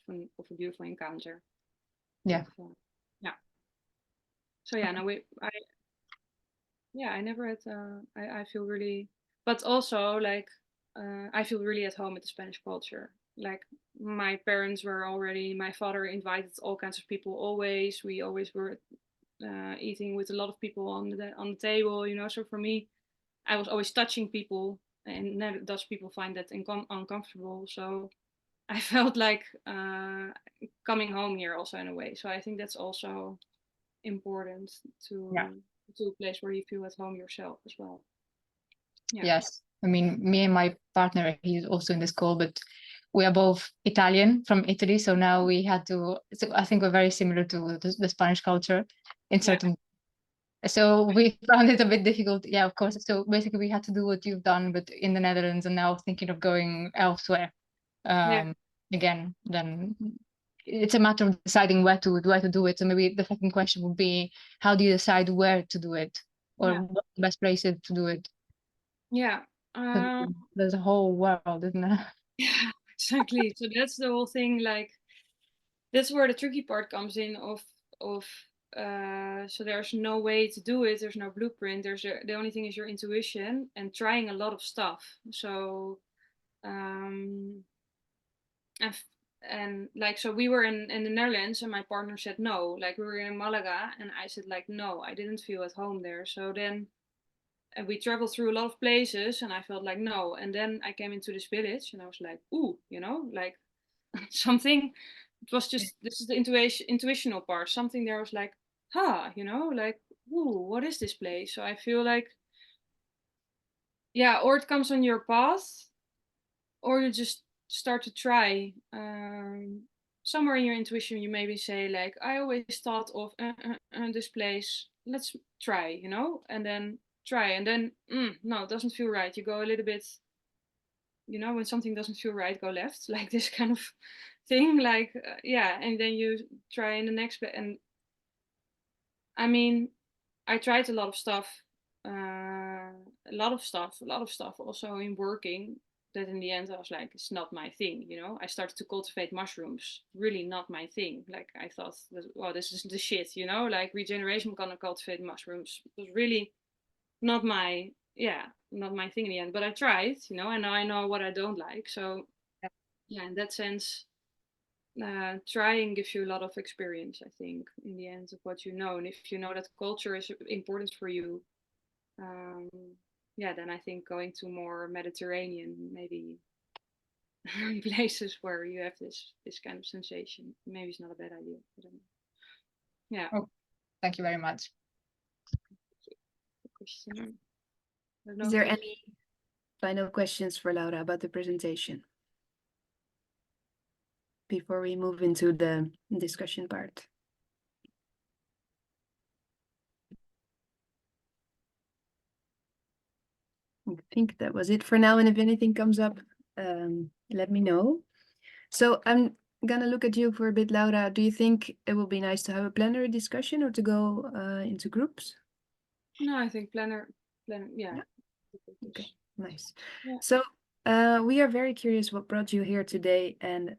a beautiful encounter. Yeah. So yeah, no, I never had. I feel really, but also like, I feel really at home with the Spanish culture. Like my parents were already. My father invited all kinds of people. Always, we always were eating with a lot of people on the table. So for me, I was always touching people, and Dutch people find that uncomfortable. So I felt like coming home here also in a way. So I think that's also important to a place where you feel at home yourself as well. Yes, I mean, me and my partner, he's also in this call, but we are both Italian from Italy, so now we had to. So I think we're very similar to the Spanish culture in certain. So we found it a bit difficult. Yeah, of course. So basically, we had to do what you've done, but in the Netherlands, and now thinking of going elsewhere. Again, then it's a matter of deciding where to do it. So maybe the second question would be, how do you decide where to do it, or what's the best places to do it? There's a whole world, isn't there? Yeah, exactly. So that's the whole thing. Like, that's where the tricky part comes in. So there's no way to do it. There's no blueprint. The only thing is your intuition and trying a lot of stuff. So, and like, so we were in the Netherlands, and my partner said no. Like, we were in Malaga, and I said like no, I didn't feel at home there. So then. And we traveled through a lot of places, and I felt like no. And then I came into this village, and I was like, ooh, like something. It was just, this is the intuitional part. Something there was like, like, ooh, what is this place? So I feel like, or it comes on your path, or you just start to try. Somewhere in your intuition, you maybe say like, I always thought of this place. Let's try, and then try, and then no, it doesn't feel right. You go a little bit, when something doesn't feel right, go left, like this kind of thing, like and then you try in the next bit. And I mean, I tried a lot of stuff, also in working, that in the end I was like, it's not my thing. I started to cultivate mushrooms, really not my thing. Like, I thought that, well, this is the shit, like regeneration, gonna cultivate mushrooms. It was really not my thing in the end. But I tried, and now I know what I don't like. So yeah, in that sense, trying gives you a lot of experience, I think, in the end of what you know. And if you know that culture is important for you, then I think going to more Mediterranean, maybe places where you have this kind of sensation, maybe it's not a bad idea. I don't know. Yeah. Oh, thank you very much. Question. Is there any final questions for Laura about the presentation before we move into the discussion part? I think that was it for now, and if anything comes up, let me know. So I'm gonna look at you for a bit, Laura. Do you think it will be nice to have a plenary discussion or to go into groups? No, I think planner, yeah. Okay, nice. Yeah. So we are very curious what brought you here today, and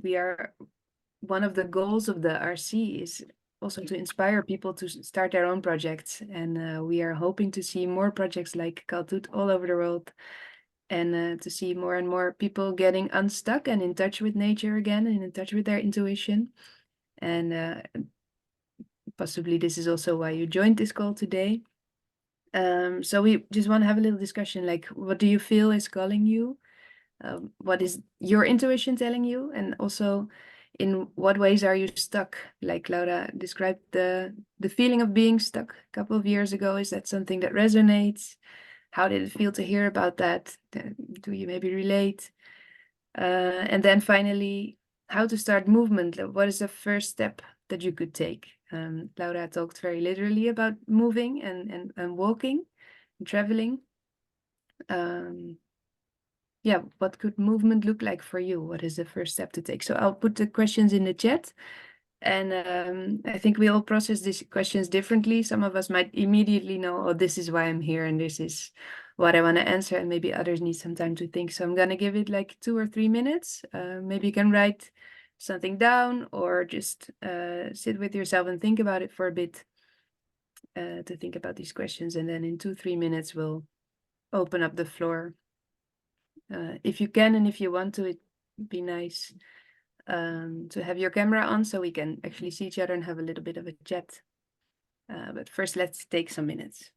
we are, one of the goals of the RC is also to inspire people to start their own projects, and we are hoping to see more projects like Cal Tut all over the world, and to see more and more people getting unstuck and in touch with nature again and in touch with their intuition. And possibly this is also why you joined this call today. So we just want to have a little discussion, like, what do you feel is calling you? What is your intuition telling you? And also, in what ways are you stuck? Like Laura described the feeling of being stuck a couple of years ago. Is that something that resonates? How did it feel to hear about that? Do you maybe relate? And then finally, how to start movement. What is the first step that you could take? Laura talked very literally about moving and walking and traveling. Yeah, what could movement look like for you? What is the first step to take? So I'll put the questions in the chat, and I think we all process these questions differently. Some of us might immediately know, oh, this is why I'm here and this is what I want to answer, and maybe others need some time to think. So I'm gonna give it like 2 or 3 minutes. Maybe you can write something down or just sit with yourself and think about it for a bit, to think about these questions, and then in 2, 3 minutes we'll open up the floor. If you can and if you want to, it'd be nice to have your camera on so we can actually see each other and have a little bit of a chat. But first, let's take some minutes.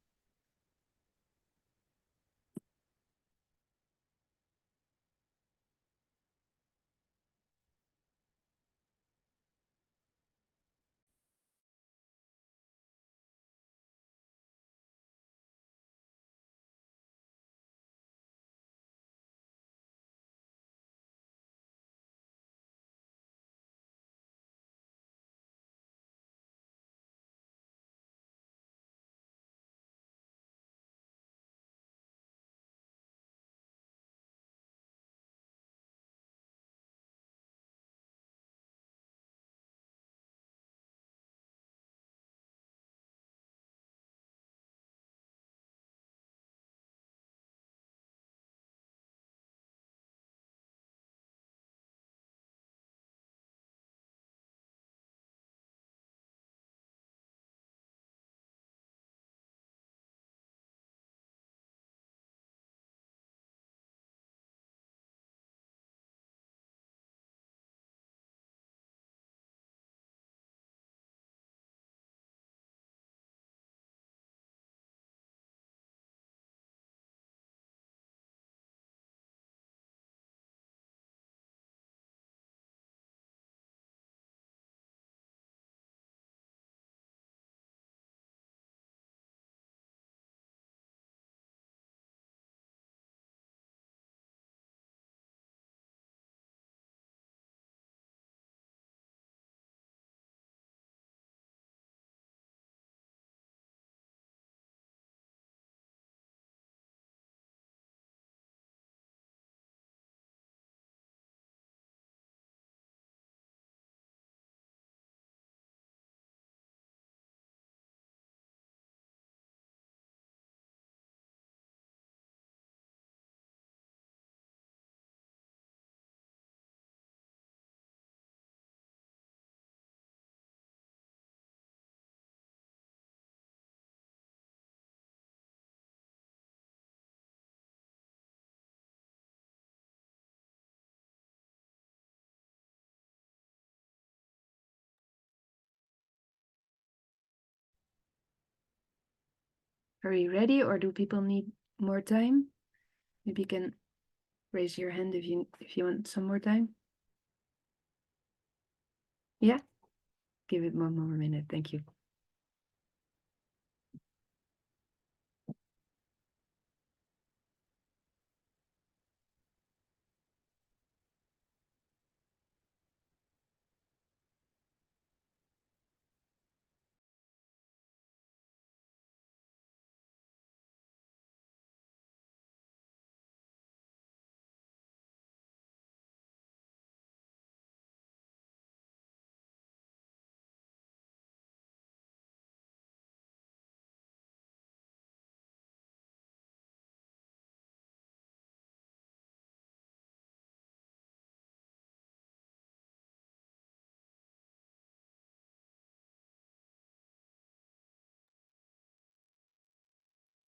Are you ready, or do people need more time? Maybe you can raise your hand if you want some more time. Yeah, give it one more minute. Thank you.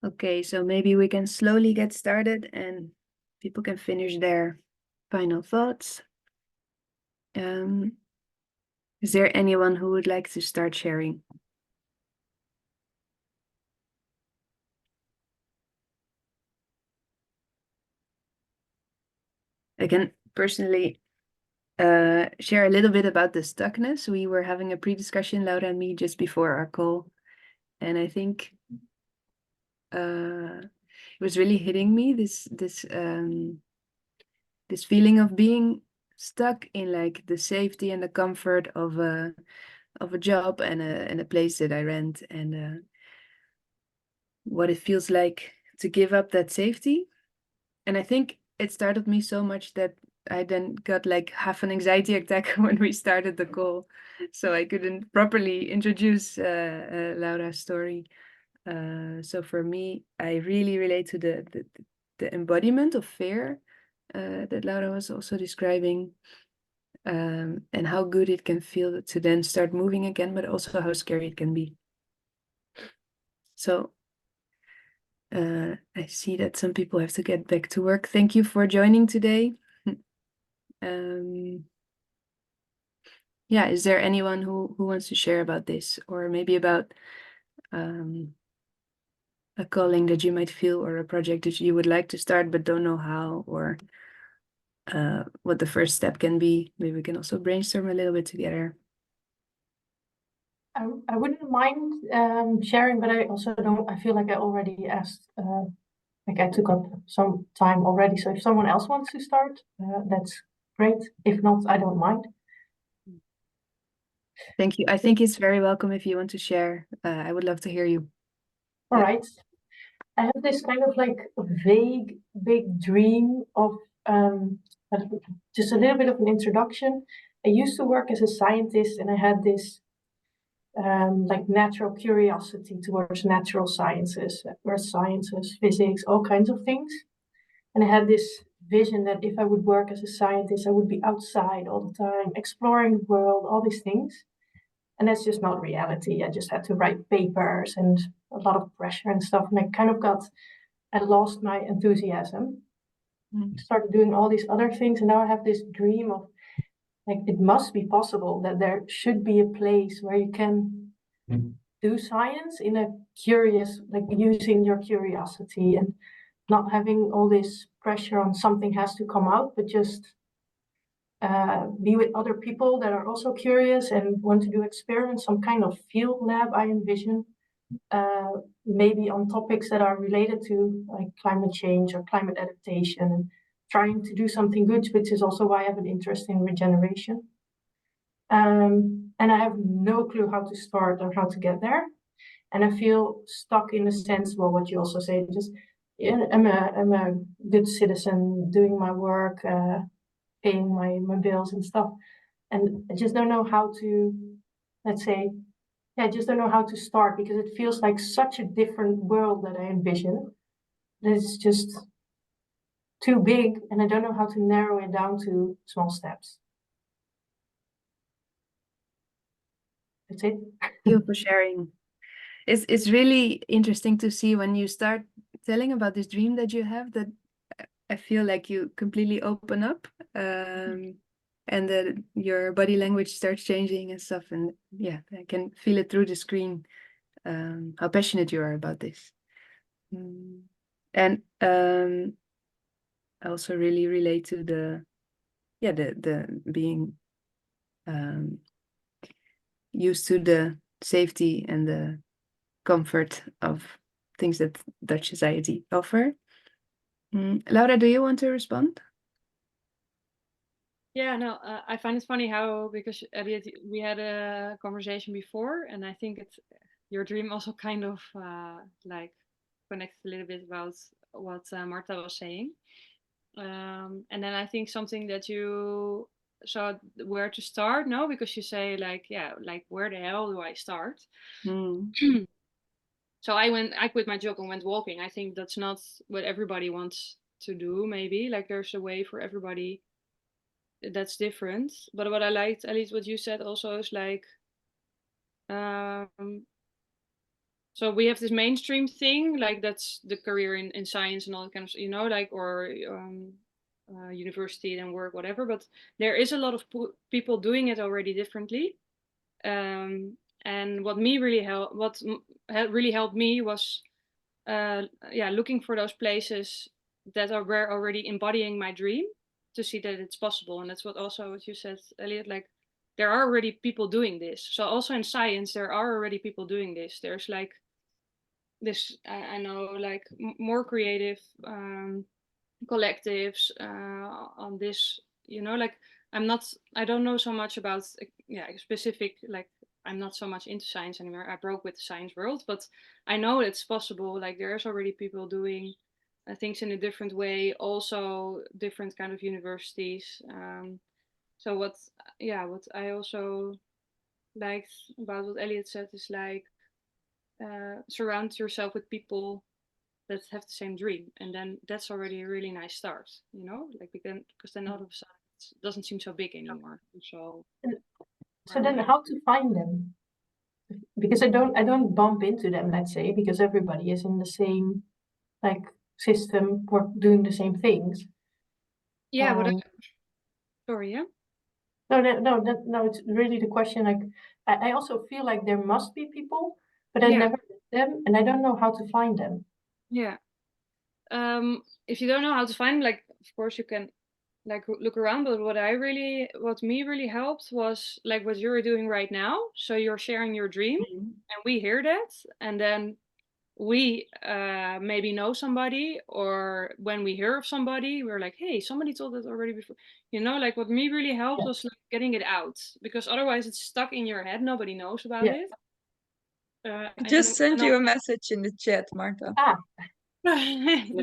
Okay, so maybe we can slowly get started and people can finish their final thoughts. Is there anyone who would like to start sharing? I can personally share a little bit about the stuckness. We were having a pre-discussion, Laura and me, just before our call. And I think it was really hitting me, this feeling of being stuck in like the safety and the comfort of a job and a place that I rent, and what it feels like to give up that safety. And I think it startled me so much that I then got like half an anxiety attack when we started the call, so I couldn't properly introduce Laura's story. So for me, I really relate to the embodiment of fear that Laura was also describing, and how good it can feel to then start moving again, but also how scary it can be. So I see that some people have to get back to work. Thank you for joining today. Yeah, is there anyone who wants to share about this, or maybe about a calling that you might feel, or a project that you would like to start but don't know how, or what the first step can be? Maybe we can also brainstorm a little bit together. I wouldn't mind sharing, but I also don't. I feel like I already asked. Like I took up some time already. So if someone else wants to start, that's great. If not, I don't mind. Thank you. I think it's very welcome if you want to share. I would love to hear you. All Yeah. right. I have this kind of like vague, big dream of just a little bit of an introduction. I used to work as a scientist, and I had this like natural curiosity towards natural sciences, earth sciences, physics, all kinds of things. And I had this vision that if I would work as a scientist, I would be outside all the time, exploring the world, all these things. And that's just not reality. I just had to write papers and a lot of pressure and stuff. And I lost my enthusiasm. Started doing all these other things. And now I have this dream of like, it must be possible that there should be a place where you can do science in a curious, like using your curiosity and not having all this pressure on something has to come out, but just be with other people that are also curious and want to do experiments, some kind of field lab, I envision, maybe on topics that are related to like climate change or climate adaptation, and trying to do something good, which is also why I have an interest in regeneration. And I have no clue how to start or how to get there. And I feel stuck in a sense, well, what you also say, just yeah, I'm a good citizen, doing my work, paying my bills and stuff. And I just don't know how to, let's say, yeah, I just don't know how to start, because it feels like such a different world that I envision. It's just too big, and I don't know how to narrow it down to small steps. That's it. Thank you for sharing. It's really interesting to see when you start telling about this dream that you have, that I feel like you completely open up, and that your body language starts changing and stuff. And yeah, I can feel it through the screen, how passionate you are about this. And I also really relate to the being used to the safety and the comfort of things that Dutch society offer. Laura, do you want to respond? Yeah, no, I find it funny how, because Elliot, we had a conversation before, and I think it's your dream also kind of like connects a little bit about what Marta was saying. And then I think something that you saw where to start, no, because you say like, yeah, like where the hell do I start? So I quit my job and went walking. I think that's not what everybody wants to do. Maybe like there's a way for everybody that's different. But what I liked, at least what you said also, is like, so we have this mainstream thing, like that's the career in science and all that kind of, like, or university and work, whatever. But there is a lot of people doing it already differently. And what really helped me was, looking for those places that were already embodying my dream, to see that it's possible. And that's what you said, Elliot, like there are already people doing this. So also in science, there are already people doing this. There's like this, I know, like more creative collectives on this, like I don't know so much about specific, like I'm not so much into science anymore. I broke with the science world, but I know it's possible. Like there's already people doing things in a different way, also different kind of universities. So what I also liked about what Elliot said is like, surround yourself with people that have the same dream, and then that's already a really nice start, like because then all of a sudden it doesn't seem so big anymore. So then how to find them? Because I don't bump into them, let's say, because everybody is in the same like system or doing the same things. yeah, sorry, yeah. No, it's really the question. Like, I also feel like there must be people, but I Yeah. never met them, and I don't know how to find them. Yeah. If you don't know how to find, like, of course you can like look around, but what me really helped was like what you're doing right now. So you're sharing your dream, and we hear that, and then we maybe know somebody, or when we hear of somebody, we're like, hey, somebody told that already before. Like what me really helped was like getting it out, because otherwise it's stuck in your head. Nobody knows about it. I just sent you a message in the chat, Marta. Look,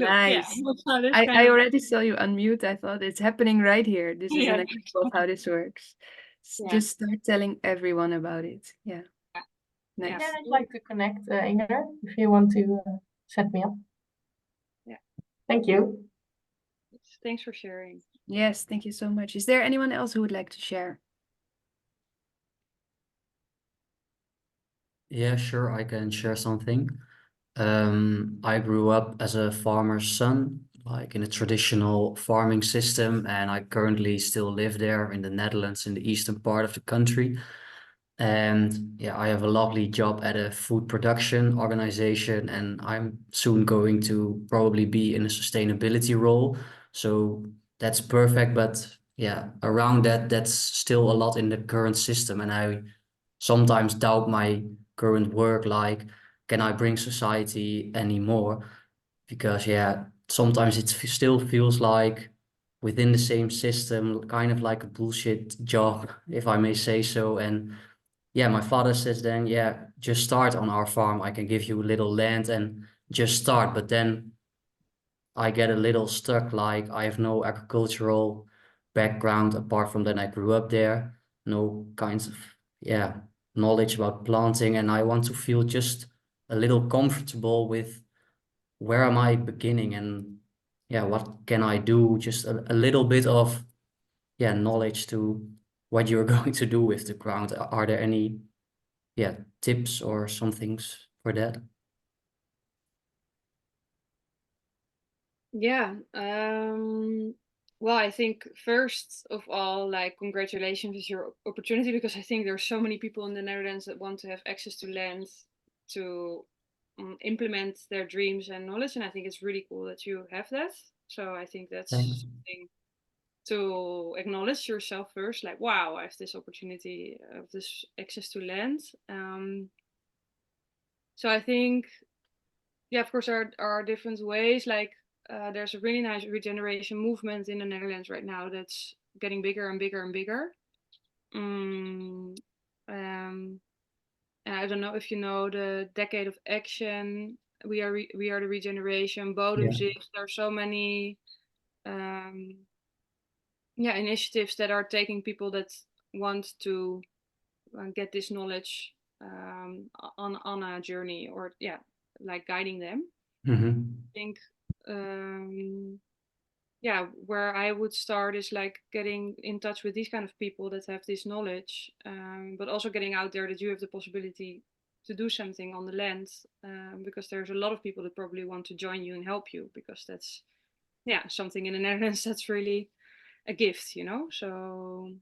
nice. Yeah. I already saw you unmute. I thought it's happening right here. This is an example of how this works. Just start telling everyone about it. Yeah. Nice. Yeah, I'd like to connect, Inger, if you want to set me up. Yeah. Thank you. Thanks for sharing. Yes, thank you so much. Is there anyone else who would like to share? Yeah, sure, I can share something. I grew up as a farmer's son, like in a traditional farming system, and I currently still live there in the Netherlands, in the eastern part of the country. And yeah, I have a lovely job at a food production organization, and I'm soon going to probably be in a sustainability role. So that's perfect, but yeah, around that, that's still a lot in the current system, and I sometimes doubt my current work, like, can I bring society anymore? Because yeah, sometimes it still feels like within the same system, kind of like a bullshit job, if I may say so. And yeah, my father says then, yeah, just start on our farm. I can give you a little land and just start. But then I get a little stuck, like I have no agricultural background apart from that I grew up there, no kinds of, yeah, knowledge about planting. And I want to feel just a little comfortable with where am I beginning, and yeah, what can I do? Just a little bit of, yeah, knowledge to what you're going to do with the ground. Are there any, yeah, tips or some things for that? Yeah. Well, I think first of all, like, congratulations with your opportunity, because I think there's so many people in the Netherlands that want to have access to land to implement their dreams and knowledge. And I think it's really cool that you have that. So I think that's Thanks. something to acknowledge yourself first, like, wow, I have this opportunity of this access to land. So I think, yeah, of course, there are different ways. Like, there's a really nice regeneration movement in the Netherlands right now that's getting bigger and bigger and bigger. And I don't know if you know the Decade of Action. We are the regeneration. Bodem Zicht. There are so many initiatives that are taking people that want to get this knowledge on a journey, or like guiding them. Mm-hmm. I think where I would start is like getting in touch with these kind of people that have this knowledge, but also getting out there that you have the possibility to do something on the land, because there's a lot of people that probably want to join you and help you, because that's something in the Netherlands that's really a gift, you know. So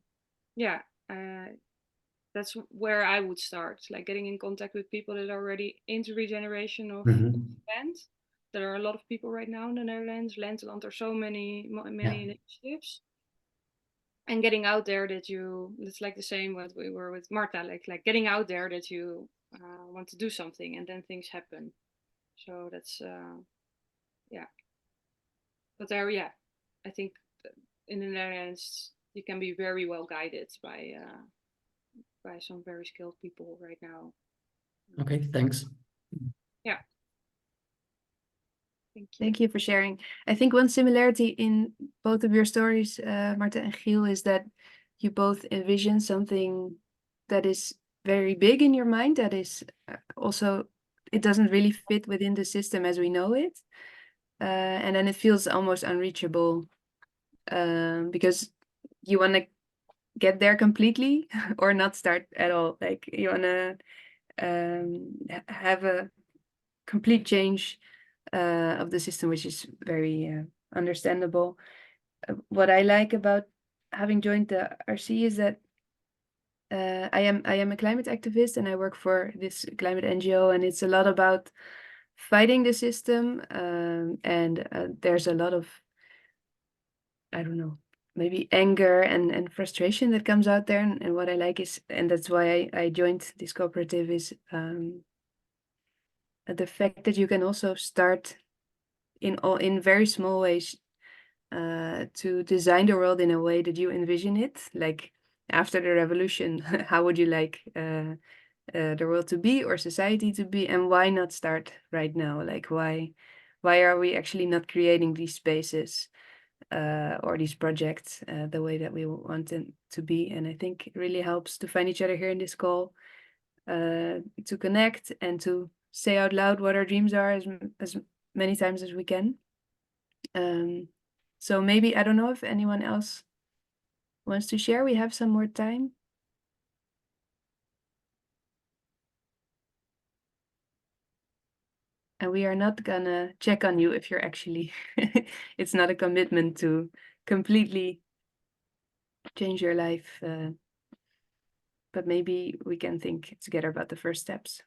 that's where I would start, like getting in contact with people that are already into regeneration of land. There are a lot of people right now in the Netherlands. Landland, there are so many initiatives. And getting out there that it's like the same what we were with Marta, like getting out there that you want to do something, and then things happen. So that's But there, I think in the Netherlands you can be very well guided by some very skilled people right now. Okay, thanks. Yeah. Thank you. Thank you for sharing. I think one similarity in both of your stories, Marta and Giel, is that you both envision something that is very big in your mind, that is also, it doesn't really fit within the system as we know it. And then it feels almost unreachable, because you want to get there completely or not start at all. Like you want to have a complete change of the system, which is very understandable. What I like about having joined the RC is that I am a climate activist, and I work for this climate NGO, and it's a lot about fighting the system, and there's a lot of, I don't know, maybe anger and frustration that comes out there. And what I like is, and that's why I joined this cooperative, is the fact that you can also start in very small ways to design the world in a way that you envision it. Like after the revolution, how would you like the world to be, or society to be, and why not start right now? Like why are we actually not creating these spaces or these projects the way that we want them to be? And I think it really helps to find each other here in this call, to connect and to say out loud what our dreams are as many times as we can. So maybe, I don't know if anyone else wants to share. We have some more time. And we are not gonna check on you if you're actually, it's not a commitment to completely change your life. But maybe we can think together about the first steps.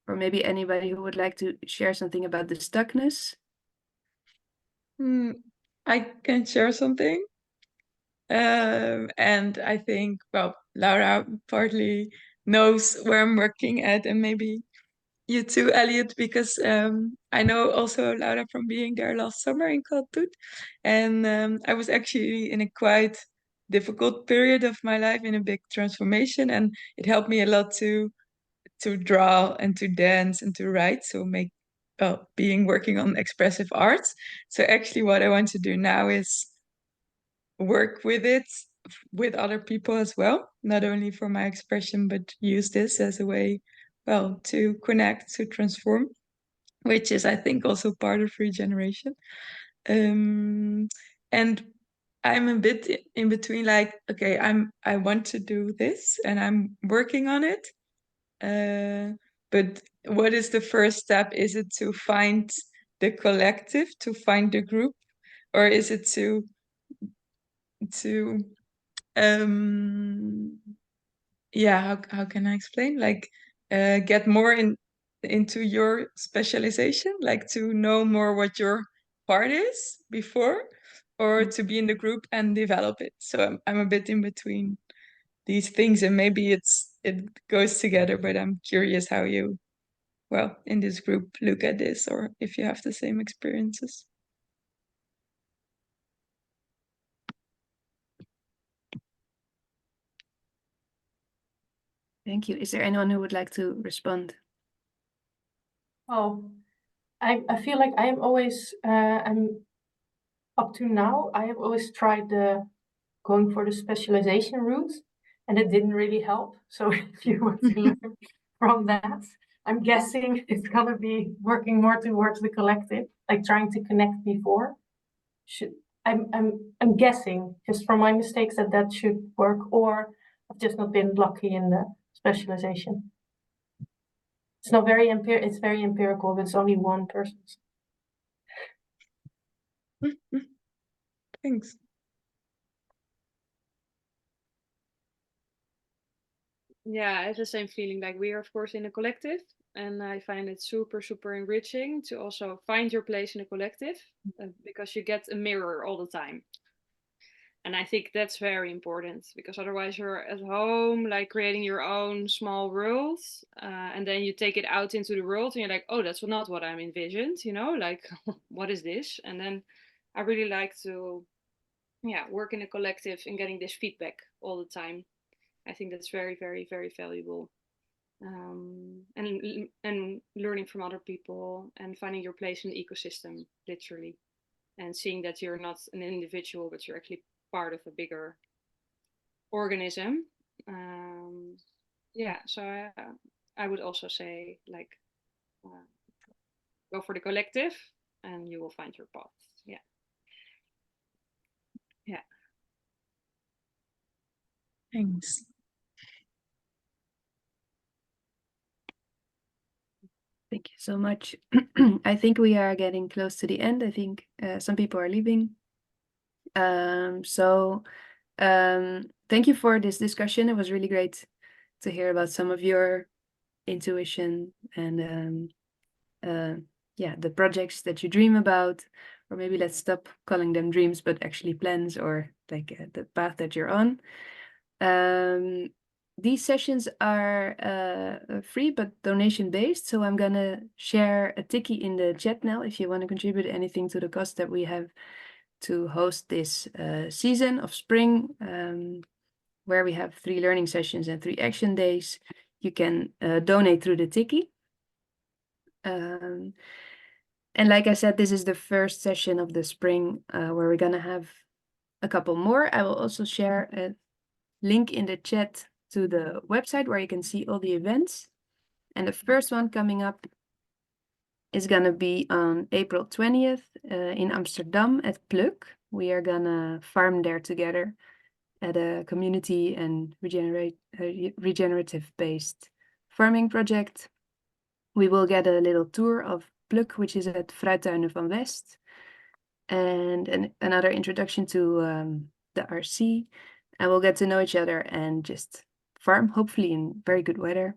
Or maybe anybody who would like to share something about the stuckness. I can share something. And I think, well, Laura partly knows where I'm working at, and maybe you too, Elliot, because I know also Laura from being there last summer in Cal Tut. And I was actually in a quite difficult period of my life, in a big transformation, and it helped me a lot to draw and to dance and to write. So working on expressive arts. So actually what I want to do now is work with it with other people as well, not only for my expression, but use this as a way, well, to connect, to transform, which is, I think, also part of regeneration. And I'm a bit in between, like, okay, I want to do this and I'm working on it. But what is the first step? Is it to find the collective, to find the group, or is it to how can I explain? Like get more into your specialization, like to know more what your part is before, or to be in the group and develop it. So I'm a bit in between these things, and maybe it goes together, but I'm curious how you, well, in this group look at this, or if you have the same experiences. Thank you. Is there anyone who would like to respond? Oh, I feel like I am always, I'm up to now, I have always tried going for the specialization route, and it didn't really help. So if you want to learn from that, I'm guessing it's gonna be working more towards the collective, like trying to connect before. I'm guessing just from my mistakes that should work, or I've just not been lucky in the specialization. It's not very it's very empirical, but it's only one person. Thanks. Yeah, I have the same feeling. Like, we are of course in a collective, and I find it super, super enriching to also find your place in a collective, because you get a mirror all the time. And I think that's very important, because otherwise you're at home, like creating your own small world, and then you take it out into the world and you're like, oh, that's not what I'm envisioned, you know, like, what is this? And then I really like to, work in a collective and getting this feedback all the time. I think that's very, very, very valuable. And learning from other people and finding your place in the ecosystem, literally, and seeing that you're not an individual, but you're actually part of a bigger organism. So I would also say, like, go for the collective, and you will find your path. Yeah. Thanks. Thank you so much. I think we are getting close to the end. I think some people are leaving. Thank you for this discussion. It was really great to hear about some of your intuition and the projects that you dream about, or maybe let's stop calling them dreams, but actually plans, or like the path that you're on. These sessions are free but donation based, so I'm gonna share a ticket in the chat now if you want to contribute anything to the cost that we have to host this season of spring, where we have 3 learning sessions and 3 action days. You can donate through the ticket. And like I said, this is the first session of the spring, where we're gonna have a couple more. I will also share a link in the chat to the website where you can see all the events. And the first one coming up is gonna be on April 20th in Amsterdam at Pluk. We are gonna farm there together at a community and regenerative based farming project. We will get a little tour of Pluk, which is at Fruittuinen van West, and another introduction to the RC, and we'll get to know each other and just farm, hopefully in very good weather.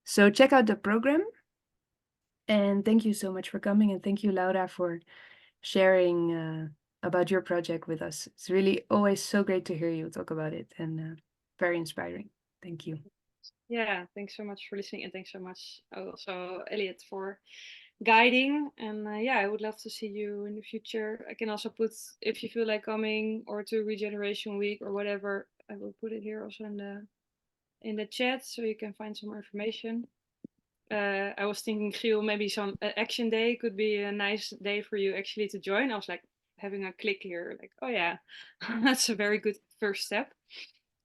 So check out the program, and thank you so much for coming, and thank you, Laura, for sharing about your project with us. It's really always so great to hear you talk about it, and very inspiring. Thank you. Yeah, thanks so much for listening, and thanks so much also, Elliot, for guiding. And I would love to see you in the future. I can also put, if you feel like coming, or to Regeneration Week or whatever, I will put it here also in the chat, so you can find some more information. I was thinking, Giel, maybe some action day could be a nice day for you actually to join. I was like having a click here, like, oh yeah, that's a very good first step.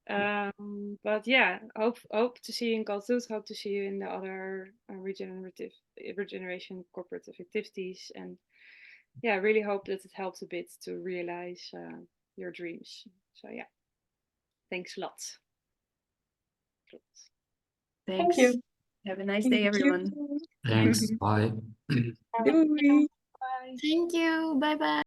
But yeah, hope to see you in Cal Tut, hope to see you in the other regeneration cooperative activities, and really hope that it helps a bit to realize your dreams. So yeah, thanks a lot. Thanks. Thank you. Have a nice day, everyone. Thanks. Bye. Doei. Bye. Thank you. Bye bye.